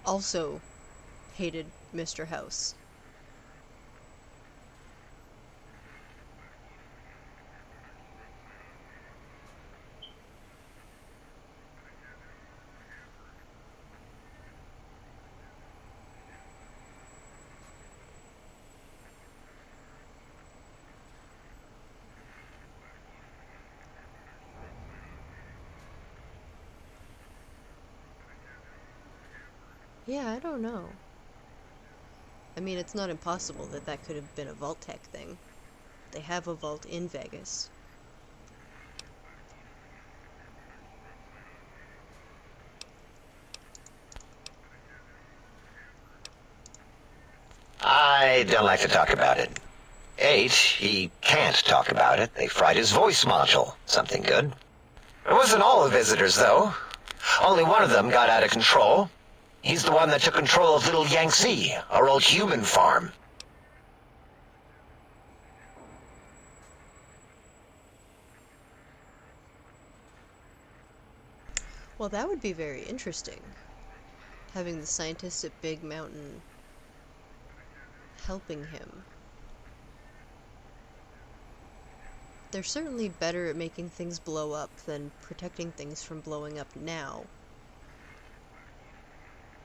also hated Mr. House. Yeah, I don't know. I mean, it's not impossible that that could have been a Vault-Tec thing. They have a vault in Vegas. I don't like to talk about it. 8, he can't talk about it. They fried his voice module. Something good. It wasn't all the visitors, though. Only one of them got out of control. He's the one that took control of Little Yangtze, our old human farm. Well, that would be very interesting. Having the scientists at Big Mountain helping him. They're certainly better at making things blow up than protecting things from blowing up now.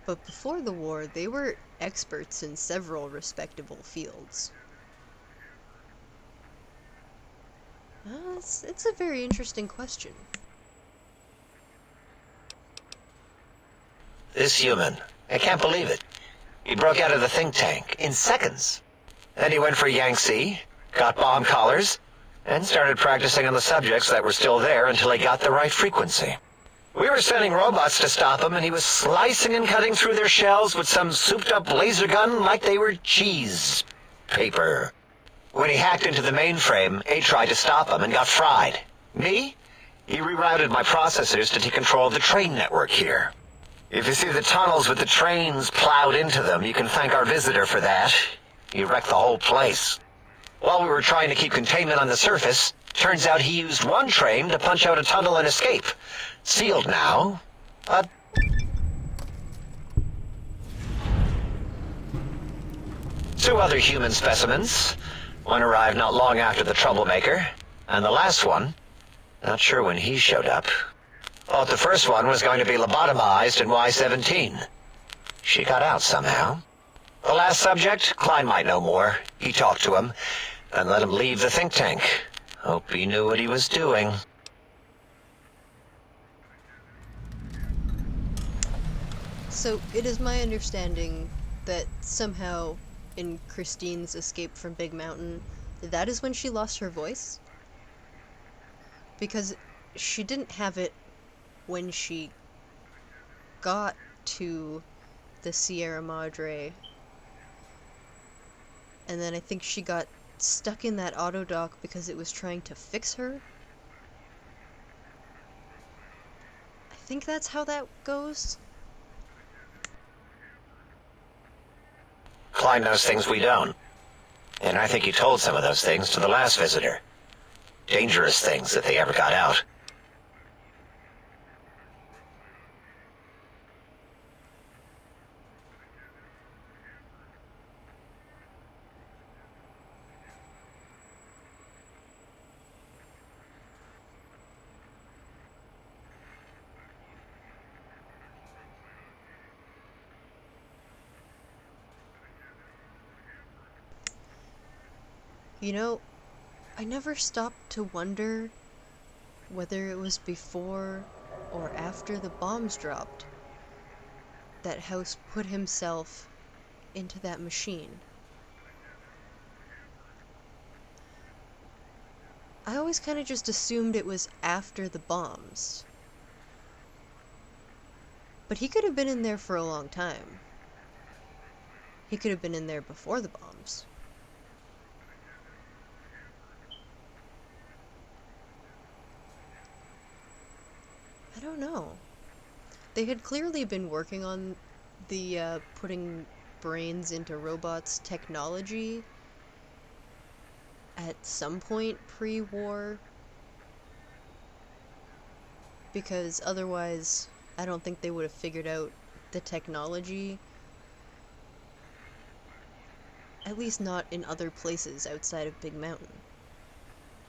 But before the war, they were experts in several respectable fields. It's a very interesting question. This human, I can't believe it. He broke out of the think tank in seconds. Then he went for Yangtze, got bomb collars, and started practicing on the subjects that were still there until he got the right frequency. We were sending robots to stop him, and he was slicing and cutting through their shells with some souped-up laser gun like they were cheese paper. When he hacked into the mainframe, A tried to stop him and got fried. Me? He rerouted my processors to take control of the train network here. If you see the tunnels with the trains plowed into them, you can thank our visitor for that. He wrecked the whole place. While we were trying to keep containment on the surface, turns out he used one train to punch out a tunnel and escape. Sealed now, but... Two other human specimens. One arrived not long after the troublemaker, and the last one, not sure when he showed up. Thought the first one was going to be lobotomized in Y-17. She got out somehow. The last subject, Klein might know more. He talked to him. and let him leave the think tank. Hope he knew what he was doing. So, it is my understanding that somehow in Christine's escape from Big Mountain, that is when she lost her voice? Because she didn't have it when she got to the Sierra Madre, and then I think she got stuck in that auto dock because it was trying to fix her. I think that's how that goes. Klein knows things we don't. And I think he told some of those things to the last visitor. Dangerous things if they ever got out. You know, I never stopped to wonder whether it was before or after the bombs dropped that House put himself into that machine. I always kind of just assumed it was after the bombs. But he could have been in there for a long time. He could have been in there before the bombs. I don't know. They had clearly been working on the putting brains into robots technology at some point pre-war, because otherwise I don't think they would have figured out the technology, at least not in other places outside of Big Mountain.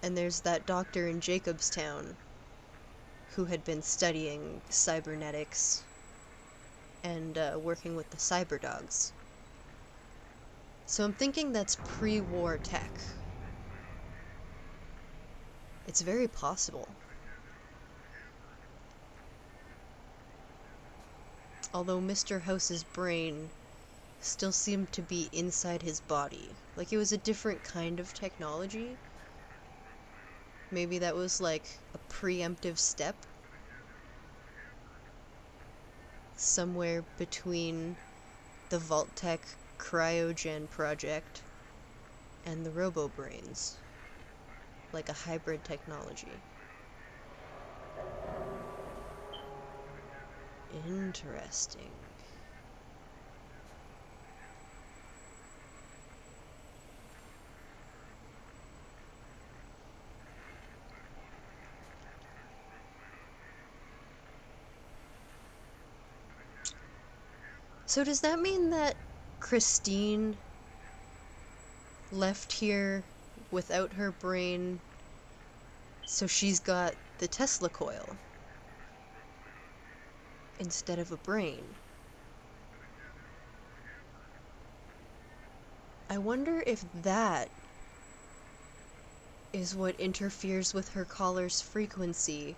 And there's that doctor in Jacobstown who had been studying cybernetics and working with the cyber dogs. So I'm thinking that's pre-war tech. It's very possible. Although Mr. House's brain still seemed to be inside his body. Like it was a different kind of technology. Maybe that was like a preemptive step. Somewhere between the Vault-Tec cryogen project and the RoboBrains. Like a hybrid technology. Interesting. So does that mean that Christine left here without her brain, so she's got the Tesla coil instead of a brain? I wonder if that is what interferes with her caller's frequency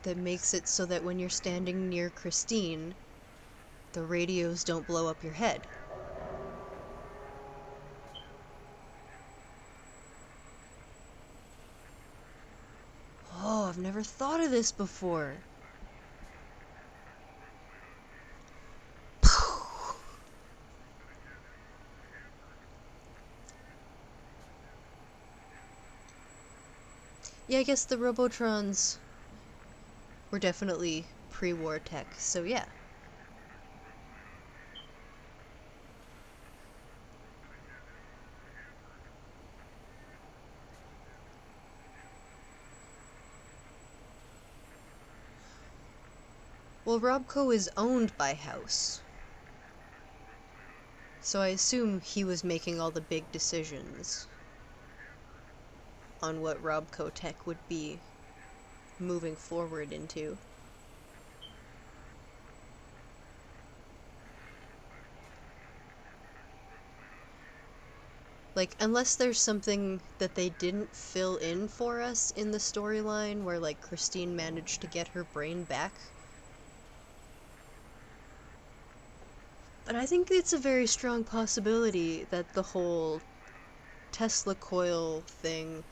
that makes it so that when you're standing near Christine, the radios don't blow up your head. Oh, I've never thought of this before. Yeah, I guess the Robotrons were definitely pre-war tech, so yeah. Well, Robco is owned by House, so I assume he was making all the big decisions on what Robco Tech would be moving forward into. Like, unless there's something that they didn't fill in for us in the storyline where, like, Christine managed to get her brain back. But I think it's a very strong possibility that the whole Tesla coil thing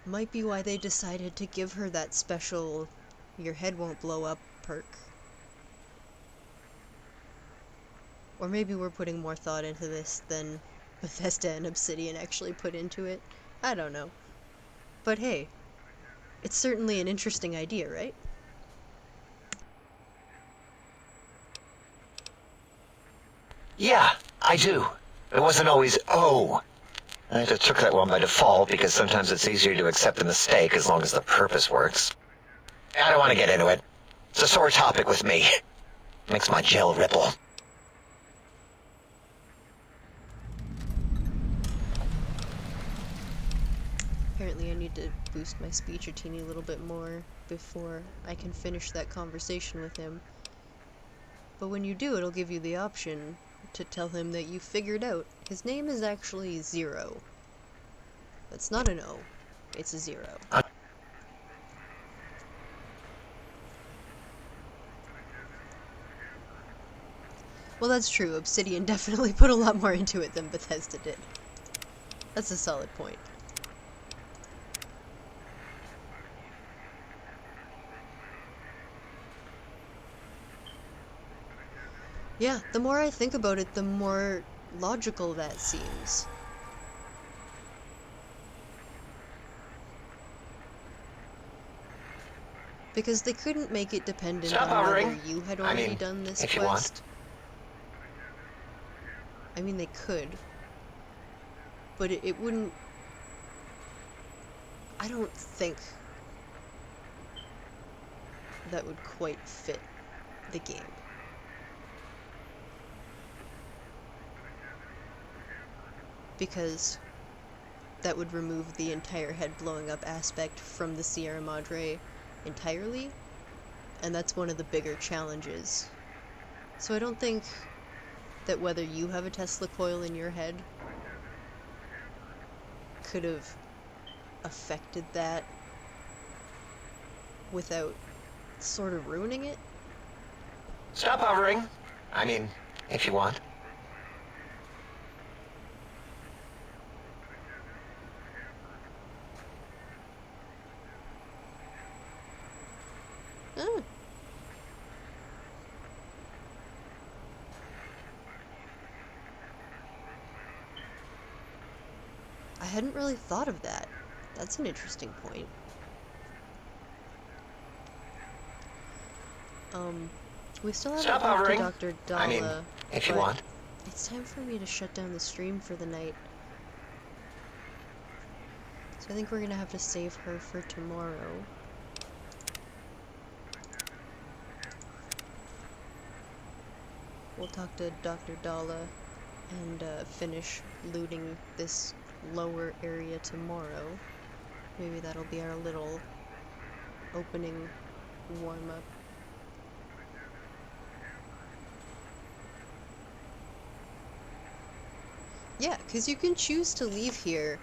might be why they decided to give her that special your head won't blow up perk. Or maybe we're putting more thought into this than Bethesda and Obsidian actually put into it. I don't know. But hey, it's certainly an interesting idea, right? Yeah, I do. It wasn't always, oh. I just took that one by default because sometimes it's easier to accept the mistake as long as the purpose works. I don't want to get into it. It's a sore topic with me. Makes my gel ripple. Apparently I need to boost my speech a teeny little bit more before I can finish that conversation with him. But when you do, it'll give you the option to tell him that you figured out his name is actually Zero. That's not an O, it's a 0. Well, that's true. Obsidian definitely put a lot more into it than Bethesda did. That's a solid point. Yeah, the more I think about it, the more logical that seems. Because they couldn't make it dependent Stop on whether hovering. you had I already mean, done this if you want. quest. I mean, they could. But it wouldn't... I don't think that would quite fit the game. Because that would remove the entire head blowing up aspect from the Sierra Madre entirely, and that's one of the bigger challenges. So I don't think that whether you have a Tesla coil in your head could have affected that without sort of ruining it. Stop hovering. I mean, if you want. Ah. I hadn't really thought of that. That's an interesting point. We still haven't Stop talked to hovering. Dr. Dalla, I mean, if you but want. it's time for me to shut down the stream for the night. So I think we're gonna have to save her for tomorrow. We'll talk to Dr. Dalla and finish looting this lower area tomorrow. Maybe that'll be our little opening warm-up. Yeah, because you can choose to leave here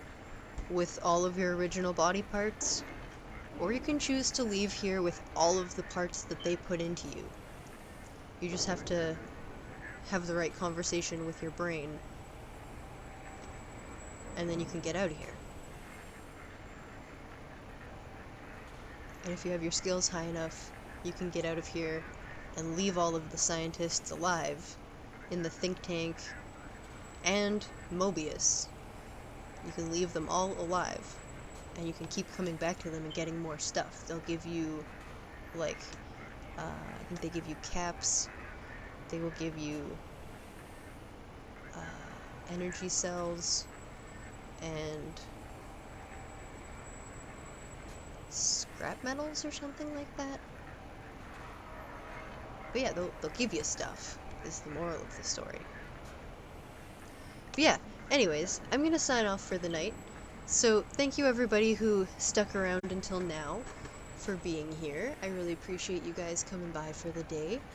with all of your original body parts, or you can choose to leave here with all of the parts that they put into you. You just have to have the right conversation with your brain, and then you can get out of here. And if you have your skills high enough, you can get out of here and leave all of the scientists alive in the think tank and Mobius. You can leave them all alive, and you can keep coming back to them and getting more stuff. They'll give you, like, I think they give you caps, they will give you energy cells, and scrap metals or something like that. But yeah, they'll give you stuff, is the moral of the story. But yeah, anyways, I'm gonna sign off for the night. So thank you everybody who stuck around until now for being here. I really appreciate you guys coming by for the day.